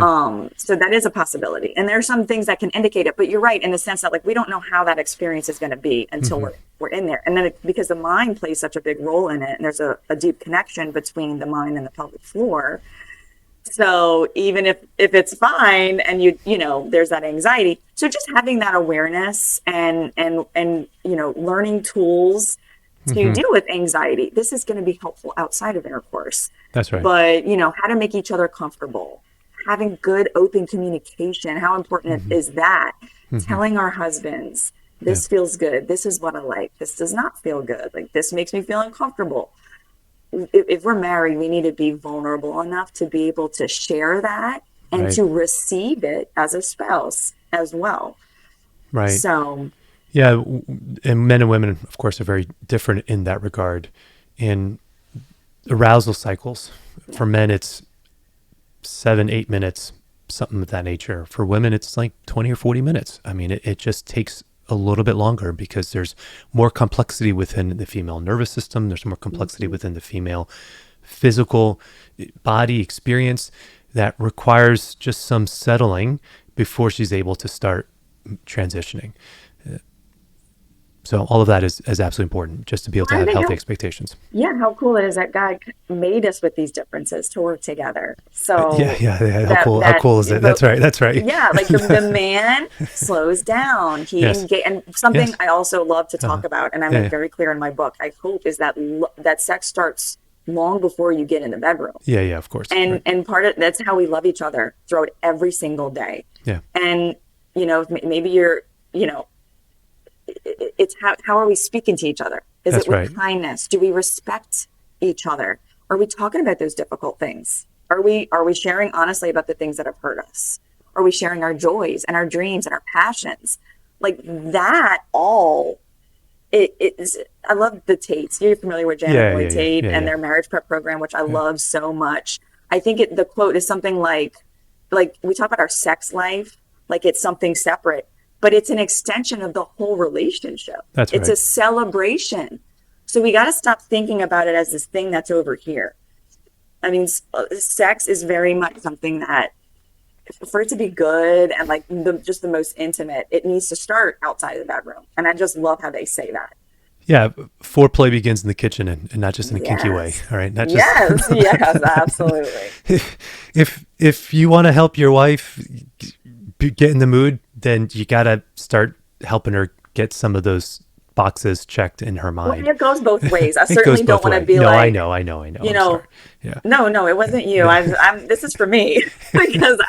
So that is a possibility, and there are some things that can indicate it. But you're right in the sense that, like, we don't know how that experience is going to be until we're in there, and then because the mind plays such a big role in it, and there's a deep connection between the mind and the pelvic floor. So even if it's fine, and you know there's that anxiety, so just having that awareness and learning tools to deal with anxiety, this is going to be helpful outside of intercourse. That's right. But how to make each other comfortable, having good open communication, how important is that? Telling our husbands, this feels good, this is what I like, this does not feel good, like this makes me feel uncomfortable. If we're married, we need to be vulnerable enough to be able to share that and to receive it as a spouse as well. Right. So, yeah, and men and women, of course, are very different in that regard. In arousal cycles, for men, it's 7-8 minutes, something of that nature. For women, it's like 20 or 40 minutes. I mean, it just takes a little bit longer because there's more complexity within the female nervous system. There's more complexity within the female physical body experience that requires just some settling before she's able to start transitioning. So all of that is absolutely important, just to be able to have healthy expectations. Yeah, how cool it is that God made us with these differences to work together. So yeah. How cool is it? That's right. Yeah, like the man slows down. And something I also love to talk about, and I make very clear in my book, I hope, is that that sex starts long before you get in the bedroom. Yeah, of course. And part of that's how we love each other throughout every single day. Yeah. And maybe you're it's how are we speaking to each other? Is it with kindness? Do we respect each other? Are we talking about those difficult things? Are we sharing honestly about the things that have hurt us? Are we sharing our joys and our dreams and our passions? Like that all it is. I love the Tates. You're familiar with Janet and Lloyd Tate and their marriage prep program, which I love so much. I think the quote is something like we talk about our sex life like it's something separate, but it's an extension of the whole relationship. That's right. It's a celebration. So we got to stop thinking about it as this thing that's over here. I mean, sex is very much something that, for it to be good and like just the most intimate, it needs to start outside the bedroom. And I just love how they say that. Yeah, foreplay begins in the kitchen and not just in a kinky way. All right, not just yes, absolutely. If you want to help your wife get in the mood, then you got to start helping her get some of those boxes checked in her mind. Well, it goes both ways. I certainly don't want to be I know. No, it wasn't you. This is for me because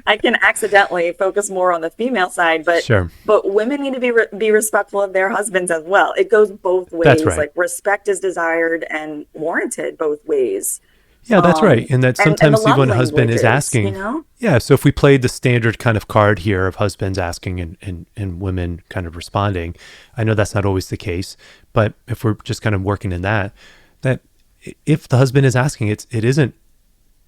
I can accidentally focus more on the female side, but but women need to be respectful of their husbands as well. It goes both ways. That's right. Like respect is desired and warranted both ways. Yeah, that's right. And that sometimes even a husband is asking. Yeah, so if we played the standard kind of card here of husbands asking and women kind of responding, I know that's not always the case, but if we're just kind of working in that if the husband is asking, it isn't,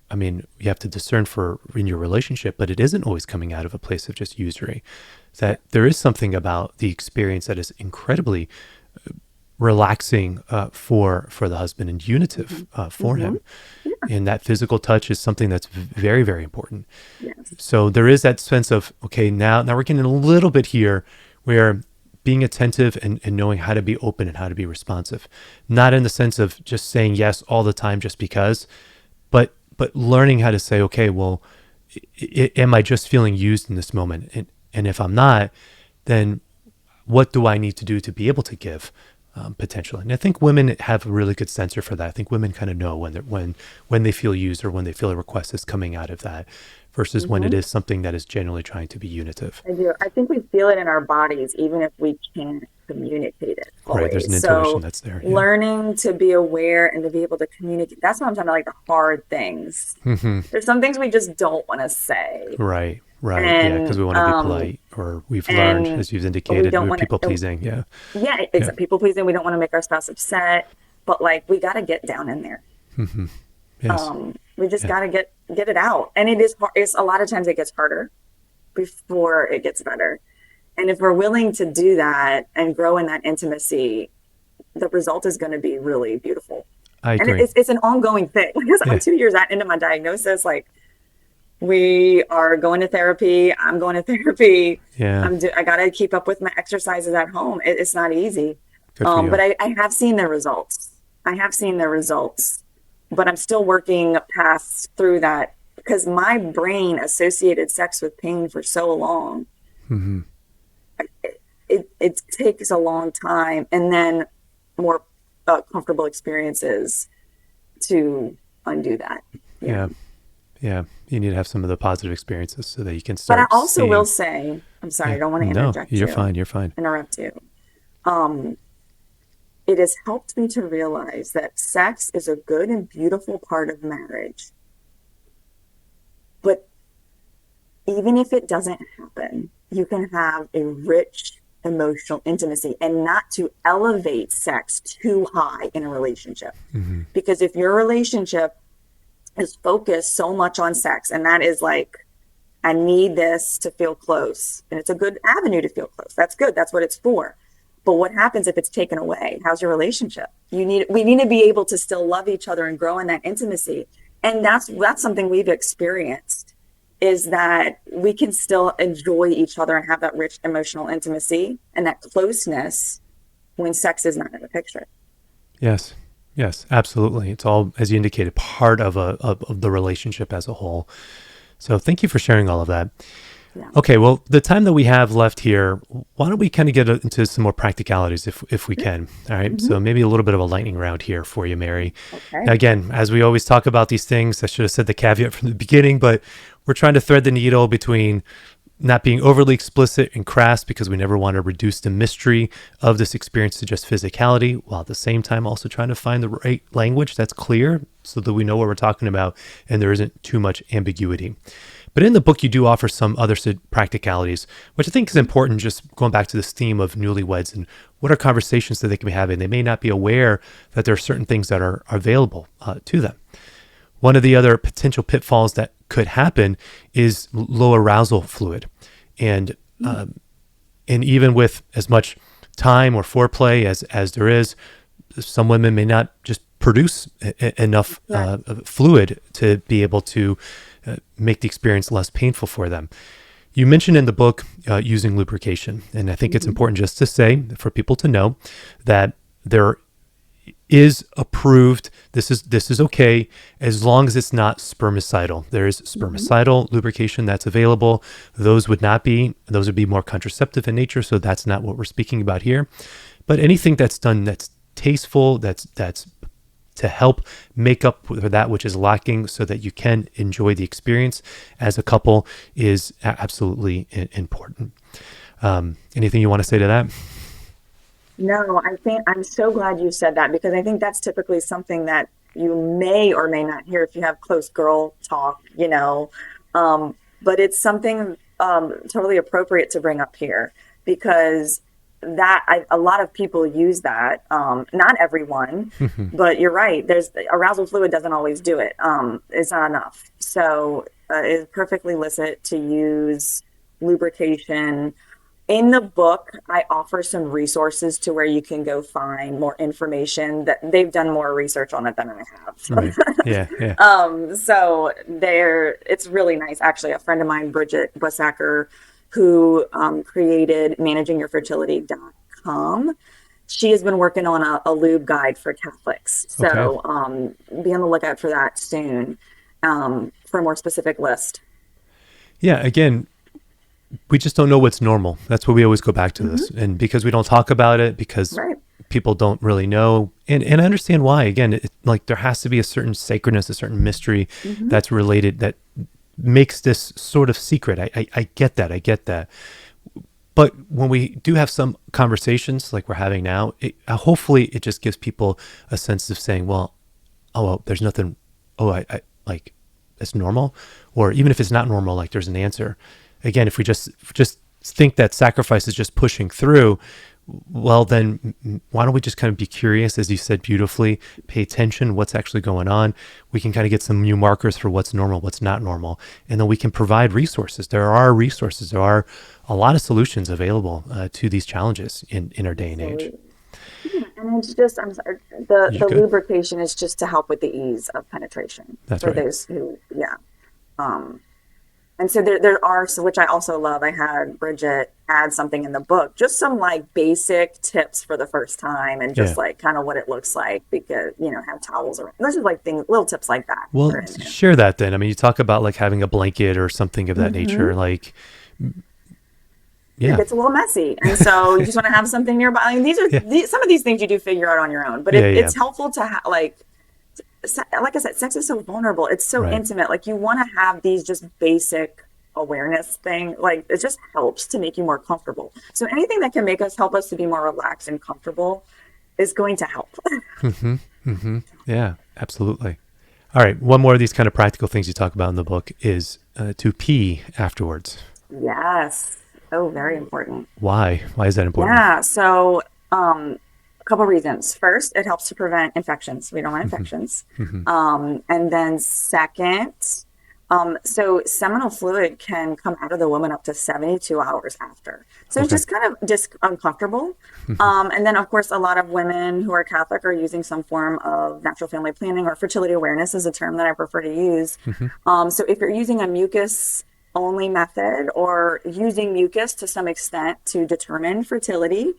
I mean, you have to discern in your relationship, but it isn't always coming out of a place of just usury. That there is something about the experience that is incredibly relaxing for the husband and unitive for Hmm. him. And that physical touch is something that's very, very important. Yes. So there is that sense of, okay, now we're getting a little bit here where being attentive and knowing how to be open and how to be responsive, not in the sense of just saying yes all the time just because, but learning how to say, okay, well, am I just feeling used in this moment? And if I'm not, then what do I need to do to be able to give potentially? And I think women have a really good sensor for that. I think women kind of know when they feel used or when they feel a request is coming out of that versus when it Hmm. is something that is genuinely trying to be unitive. I do. I think we feel it in our bodies, even if we can't communicate it Right. There's fully. an intuition So, that's there. Yeah. learning to be aware and to be able to communicate, that's what I'm talking about, like the hard things. Hmm. There's some things we just don't want to say. Right. Right. Yeah. Because And, we want to be polite, or we've learned, and as you've we indicated, don't we're want people to, pleasing. Yeah. yeah, Yeah. it's people pleasing. We don't want to make our spouse upset, but like we got to get down in there. Yes. We just Yeah. got to get it out. And it is hard. It's a lot of times it gets harder before it gets better. And if we're willing to do that and grow in that intimacy, the result is going to be really beautiful. I And agree. it's an ongoing thing because I'm Yeah. 2 years out into my diagnosis. Like we are going to therapy. I'm going to therapy. Yeah. I got to keep up with my exercises at home. It's not easy. Good for But you. I have seen the results. I have seen the results, but I'm still working past through that because my brain associated sex with pain for so long. Hmm. It takes a long time and then more comfortable experiences to undo that. Yeah. Yeah. Yeah. You need to have some of the positive experiences so that you can But I start also will seeing. say, I'm sorry, I Yeah. don't want to No, interject you're you, fine. You're fine. interrupt you. Um, it has helped me to realize that sex is a good and beautiful part of marriage. But even if it doesn't happen, you can have a rich emotional intimacy and not to elevate sex too high in a relationship. Hmm. Because if your relationship is focused so much on sex, and that is like, I need this to feel close, and it's a good avenue to feel close. That's good. That's what it's for. But what happens if it's taken away? How's your relationship? We need to be able to still love each other and grow in that intimacy. And that's something we've experienced is that we can still enjoy each other and have that rich emotional intimacy and that closeness when sex is not in the picture. Yes. Yes, absolutely. It's all, as you indicated, part of the relationship as a whole. So thank you for sharing all of that. Yeah. Okay, well, the time that we have left here, why don't we kind of get into some more practicalities if we can? All right. Mm-hmm. So maybe a little bit of a lightning round here for you, Mary. Okay. Again, as we always talk about these things, I should have said the caveat from the beginning, but we're trying to thread the needle between not being overly explicit and crass because we never want to reduce the mystery of this experience to just physicality, while at the same time also trying to find the right language that's clear so that we know what we're talking about and there isn't too much ambiguity. But in the book, you do offer some other practicalities, which I think is important, just going back to this theme of newlyweds and what are conversations that they can be having. They may not be aware that there are certain things that are available to them. One of the other potential pitfalls that could happen is low arousal fluid. And even with as much time or foreplay as there is, some women may not just produce enough Right. fluid to be able to make the experience less painful for them. You mentioned in the book using lubrication, and I think it's Mm-hmm. important just to say for people to know that there is approved. This is okay as long as it's not spermicidal. There is Mm-hmm. spermicidal lubrication that's available. Those would be more contraceptive in nature, so that's not what we're speaking about here. But anything that's done that's tasteful, that's to help make up for that which is lacking so that you can enjoy the experience as a couple is absolutely important. Anything you want to say to that? No, I think I'm so glad you said that because I think that's typically something that you may or may not hear if you have close girl talk. But it's something totally appropriate to bring up here because a lot of people use that. Not everyone, but you're right. There's arousal fluid doesn't always do it. It's not enough. So it's perfectly licit to use lubrication In the book, I offer some resources to where you can go find more information that they've done more research on it than I Right. have. Yeah. Yeah. So it's really nice. Actually, a friend of mine, Bridget Bussacker, who created managingyourfertility.com, she has been working on a lube guide for Catholics. Okay. So be on the lookout for that soon for a more specific list. Yeah. Again, we just don't know what's normal. That's what we always go back to Mm-hmm. this. And because we don't talk about it, because Right. people don't really know. And I understand why. Again, like there has to be a certain sacredness, a certain mystery Mm-hmm. that's related that makes this sort of secret. I get that. I get that. But when we do have some conversations like we're having now, hopefully it just gives people a sense of saying, well, there's nothing. I like it's normal. Or even if it's not normal, like there's an answer. Again, if we just think that sacrifice is just pushing through, well, then why don't we just kind of be curious, as you said beautifully, pay attention, what's actually going on. We can kind of get some new markers for what's normal, what's not normal, and then we can provide resources. There are resources. There are a lot of solutions available to these challenges in our day and age. Yeah, and it's just, I'm sorry, the You're good. lubrication is just to help with the ease of penetration That's for right. those who, yeah. And so there are, so which I also love. I had Bridget add something in the book, just some like basic tips for the first time and Yeah. just like kind of what it looks like because, have towels around. Those are like things, little tips like that Well, are in there. share that then. I mean, you talk about like having a blanket or something of that nature. Like, It yeah, gets a little messy. And so you just want to have something nearby. I mean, yeah, some of these things you do figure out on your own, but yeah, yeah. it's helpful to have like I said, sex is so vulnerable. It's so Right. intimate. Like you want to have these just basic awareness thing. Like it just helps to make you more comfortable. So anything that can help us to be more relaxed and comfortable is going to help. Yeah, absolutely. All right. One more of these kind of practical things you talk about in the book is to pee afterwards. Yes. Oh, very important. Why? Why is that important? Yeah. So, a couple reasons. First, it helps to prevent infections. We don't want infections. And then second, so seminal fluid can come out of the woman up to 72 hours after. So it's Okay. just kind of just uncomfortable. And then, of course, a lot of women who are Catholic are using some form of natural family planning, or fertility awareness is a term that I prefer to use. So if you're using a mucus only method or using mucus to some extent to determine fertility,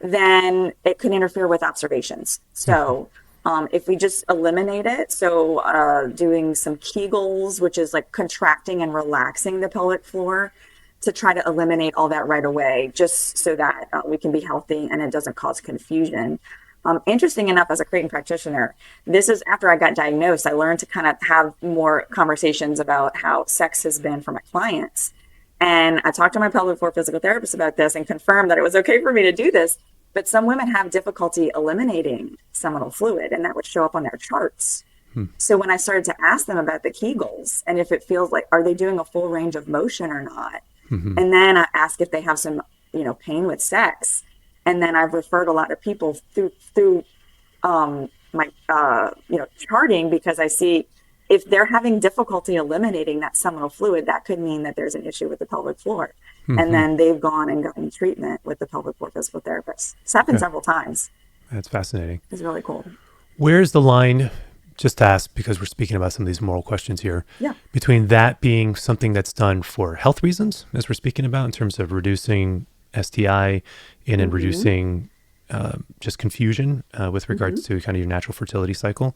then it could interfere with observations. So if we just eliminate it, so doing some Kegels, which is like contracting and relaxing the pelvic floor to try to eliminate all that right away, just so that we can be healthy and it doesn't cause confusion. Interesting enough, as a Creighton practitioner, this is after I got diagnosed, I learned to kind of have more conversations about how sex has been for my clients. And I talked to my pelvic floor physical therapist about this and confirmed that it was okay for me to do this. But some women have difficulty eliminating seminal fluid, and that would show up on their charts. So when I started to ask them about the Kegels and if it feels like, are they doing a full range of motion or not? And then I ask if they have some, pain with sex. And then I've referred a lot of people through my charting, because I see if they're having difficulty eliminating that seminal fluid, that could mean that there's an issue with the pelvic floor. And then they've gone and gotten treatment with the pelvic floor physical therapist. It's happened several times. That's fascinating. It's really cool. Where's the line, just to ask, because we're speaking about some of these moral questions here, Yeah. between that being something that's done for health reasons, as we're speaking about, in terms of reducing STI and in reducing just confusion with regards to kind of your natural fertility cycle.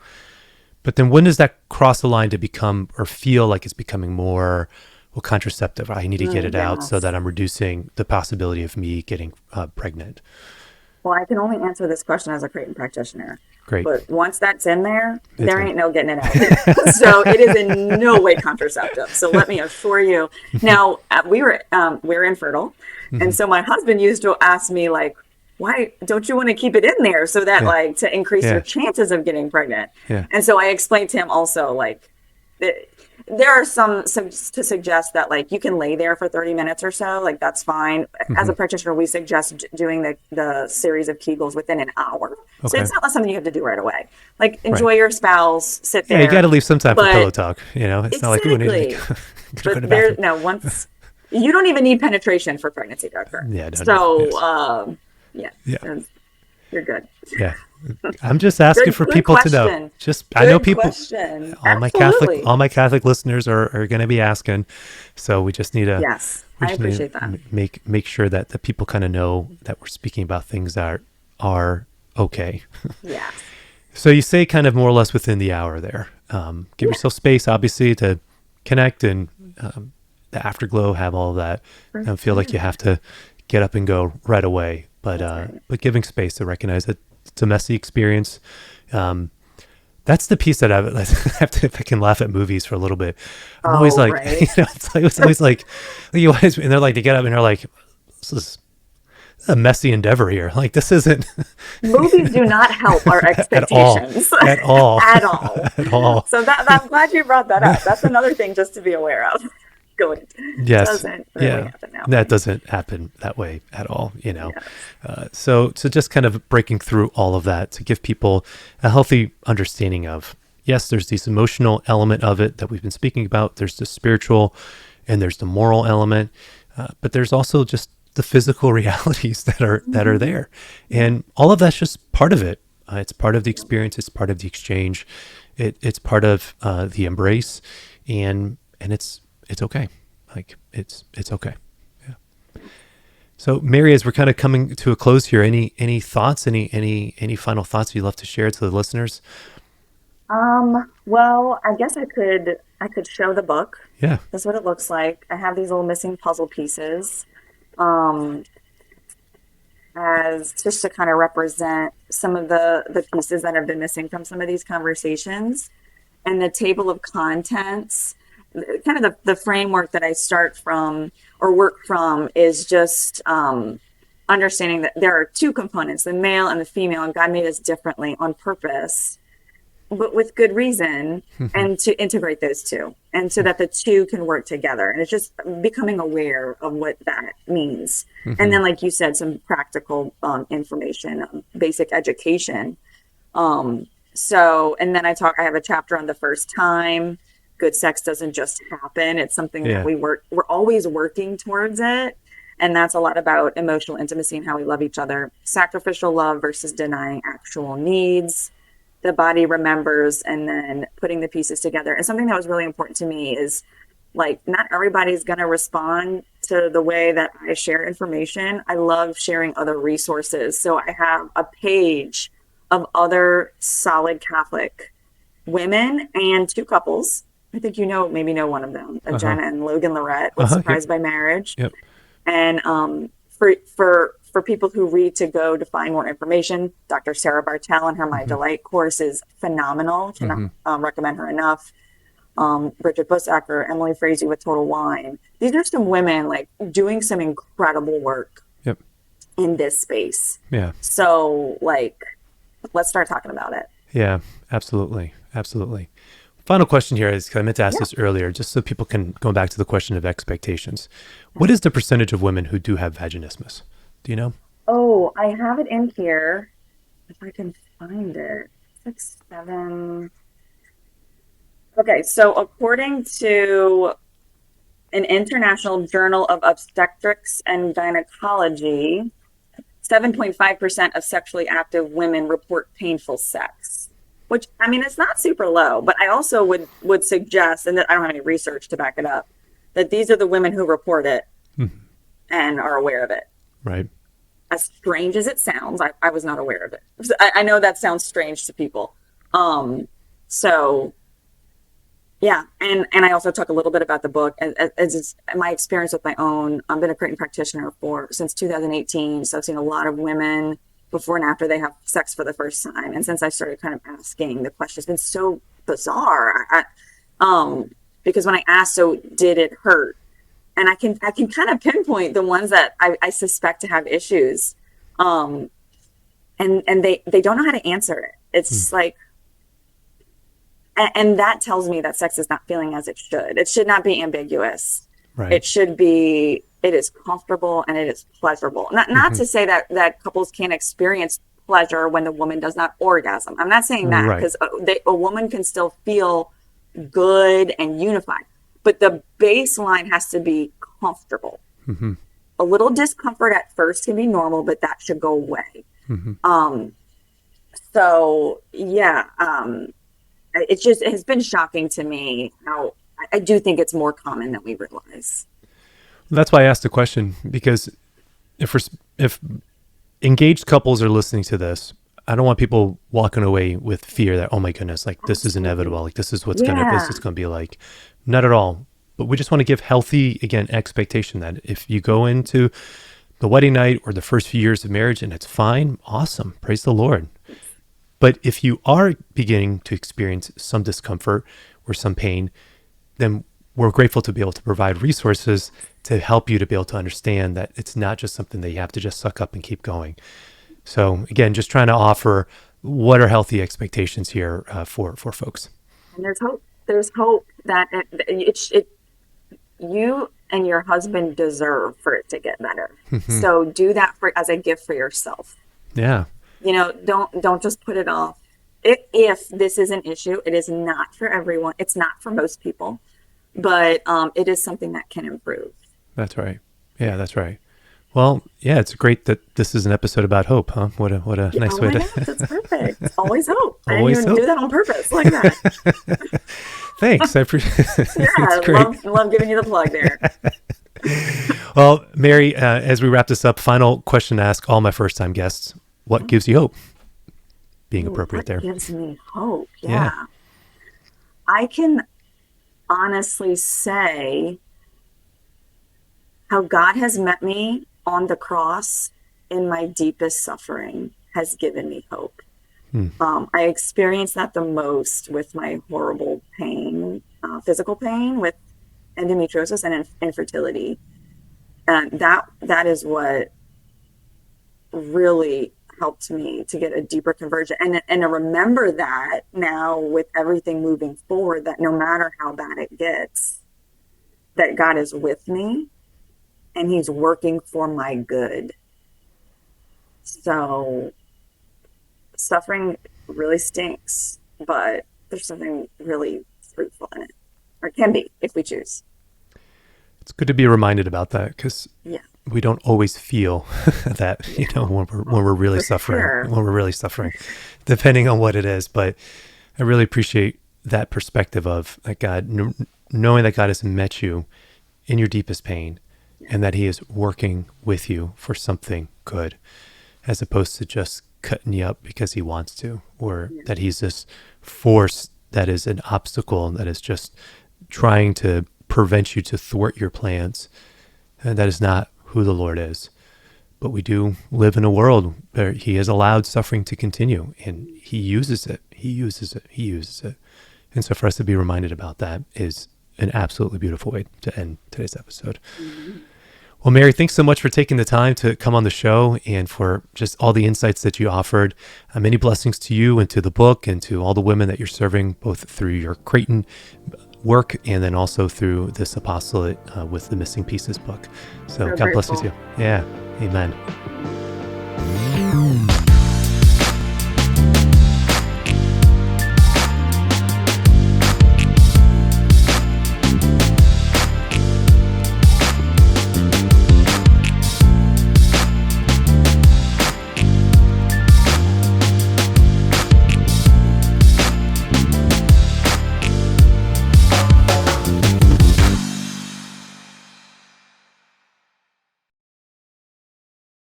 But then when does that cross the line to become or feel like it's becoming more, contraceptive? I need to get it out so Yes. that I'm reducing the possibility of me getting pregnant. Well, I can only answer this question as a Creighton practitioner. Great. But once that's in there, It's there in. ain't no getting it out. So it is in no way contraceptive. So let me assure you. Now we're infertile, and so my husband used to ask me like, "Why don't you want to keep it in there so that like to increase Yeah. your chances of getting pregnant?" Yeah. And so I explained to him also like, there are some to suggest that like you can lay there for 30 minutes or so, like that's fine. As a practitioner, we suggest doing the series of Kegels within an hour. So Okay. it's not something you have to do right away. Like enjoy your spouse, sit Yeah, there. you got to leave some time for But- pillow talk. It's not like, ooh, I need to Exactly. gotta go to But the there, bathroom. no, You don't even need penetration for pregnancy to occur. Yeah, no, no, So, yes. yeah, Yeah. you're good. Yeah. I'm just asking for Good people to know. question. Just I know Good people question. all Absolutely. my Catholic listeners are going to be asking. So Yes, we I just need appreciate to that. make sure that the people kind of know that we're speaking about things that are okay. Yes. So you say kind of more or less within the hour there. Give Yeah, yourself space, obviously, to connect and the afterglow, have all of that. for Don't feel like you sure. have to get up and go right away, That's right. but giving space to recognize that it's a messy experience. Um, that's the piece that I have to, if I can laugh at movies for a little bit. I'm always Oh, like, right. it's always like you always, and they're like, they get up and they're like, this is a messy endeavor here. Like this isn't Movies do not help our at all, expectations at all, at all. at all. So that I'm glad you brought that up. That's another thing just to be aware of. Going Yes. doesn't really Yeah. happen that That way. doesn't happen that way at all, you know. Yes. So just kind of breaking through all of that to give people a healthy understanding of, yes, there's this emotional element of it that we've been speaking about. There's the spiritual and there's the moral element, but there's also just the physical realities that are Hmm. there, and all of that's just part of it. It's part of the experience. It's part of the exchange. It's part of the embrace, and it's okay. Like it's okay. Yeah. So Mary, as we're kind of coming to a close here, any thoughts, any final thoughts you'd love to share to the listeners? Well, I guess I could show the book. Yeah. That's what it looks like. I have these little missing puzzle pieces. Um, as just to kind of represent some of the pieces that have been missing from some of these conversations. And the table of contents, kind of the framework that I start from or work from is just understanding that there are two components, the male and the female, and God made us differently on purpose, but with good reason, Hmm. and to integrate those two and so that the two can work together. And it's just becoming aware of what that means. And Hmm. then, like you said, some practical information, basic education. And then I have a chapter on the first time. Good sex doesn't just happen. It's something that Yeah. we're always working towards it. And that's a lot about emotional intimacy and how we love each other. Sacrificial love versus denying actual needs. The body remembers, and then putting the pieces together. And something that was really important to me is, like, not everybody's going to respond to the way that I share information. I love sharing other resources. So I have a page of other solid Catholic women and two couples. I think maybe know one of them, Uh-huh. Jenna and Logan Lorette with Uh-huh. Yep. Surprised by Marriage. Yep. And for people who read to go to find more information, Dr. Sarah Bartell and her My Hmm. Delight course is phenomenal. Cannot Hmm. recommend her enough. Bridget Bussacker, Emily Frazee with Total Wine. These are some women like doing some incredible work Yep. in this space. Yeah. So, like, let's start talking about it. Yeah. Absolutely. Absolutely. Final question here is, 'cause I meant to ask Yeah. this earlier, just so people can go back to the question of expectations. What is the percentage of women who do have vaginismus? Do you know? Oh, I have it in here. If I can find it. 6, 7. Okay, so according to an International Journal of Obstetrics and Gynecology, 7.5% of sexually active women report painful sex, which, I mean, it's not super low, but I also would suggest, and that I don't have any research to back it up, that these are the women who report it Mhm. and are aware of it. Right. As strange as it sounds, I was not aware of it. I know that sounds strange to people. So yeah, and I also talk a little bit about the book as it's my experience with my own. I've been a Creighton practitioner for since 2018, so I've seen a lot of women before and after they have sex for the first time. And since I started kind of asking the question, it's been so bizarre. Because when I asked, so did it hurt? And I can kind of pinpoint the ones that I suspect to have issues, um, and they don't know how to answer it. Mm. It's like, and that tells me that sex is not feeling as it should. It should not be ambiguous. Right. It should be. It is comfortable and it is pleasurable. Not Hmm. to say that couples can't experience pleasure when the woman does not orgasm. I'm not saying that, Right. because a woman can still feel good and unified, but the baseline has to be comfortable. Mm-hmm. A little discomfort at first can be normal, but that should go away. Mm-hmm. So yeah, it has been shocking to me how I do think it's more common than we realize. That's why I asked the question, because if engaged couples are listening to this, I don't want people walking away with fear that, oh my goodness, like this is Absolutely. inevitable. Like this is Yeah. this is going to be like. Not at all. But we just want to give healthy, again, expectation that if you go into the wedding night or the first few years of marriage and it's fine, awesome. Praise the Lord. But if you are beginning to experience some discomfort or some pain, then we're grateful to be able to provide resources to help you to be able to understand that it's not just something that you have to just suck up and keep going. So again, just trying to offer what are healthy expectations here for folks. And there's hope. There's hope that you and your husband deserve for it to get better. Mm-hmm. So do that for as a gift for yourself. Yeah. Don't just put it off. If this is an issue, it is not for everyone. It's not for most people, but it is something that can improve. That's right. Yeah, that's right. Well, yeah, it's great that this is an episode about hope, huh? What a nice way to. That's perfect. Always hope. I Always didn't even hope. do that on purpose like that. Thanks. I appreciate Yeah, it's great. love giving you the plug there. Well, Mary, as we wrap this up, final question to ask all my first-time guests: what gives you hope? Being appropriate What there. gives me hope? Yeah. I can honestly say how God has met me on the cross in my deepest suffering has given me hope. I experienced that the most with my horrible pain, physical pain with endometriosis and infertility. And that is what really helped me to get a deeper conversion and to remember that now with everything moving forward, that no matter how bad it gets, that God is with me and he's working for my good. So suffering really stinks, but there's something really fruitful in it, or it can be if we choose. It's good to be reminded about that because Yeah. we don't always feel that, when we're really For suffering, sure. when we're really suffering, depending on what it is. But I really appreciate that perspective of that God, knowing that God has met you in your deepest pain and that he is working with you for something good, as opposed to just cutting you up because he wants to, or that he's this force that is an obstacle that is just trying to prevent you to thwart your plans. And that is not who the Lord is. But we do live in a world where he has allowed suffering to continue, and he uses it. He uses it. And so for us to be reminded about that is an absolutely beautiful way to end today's episode. Mm-hmm. Well, Mary, thanks so much for taking the time to come on the show and for just all the insights that you offered. Many blessings to you and to the book and to all the women that you're serving, both through your Creighton work and then also through this apostolate with the Missing Pieces book. So God bless you too. Yeah. Amen.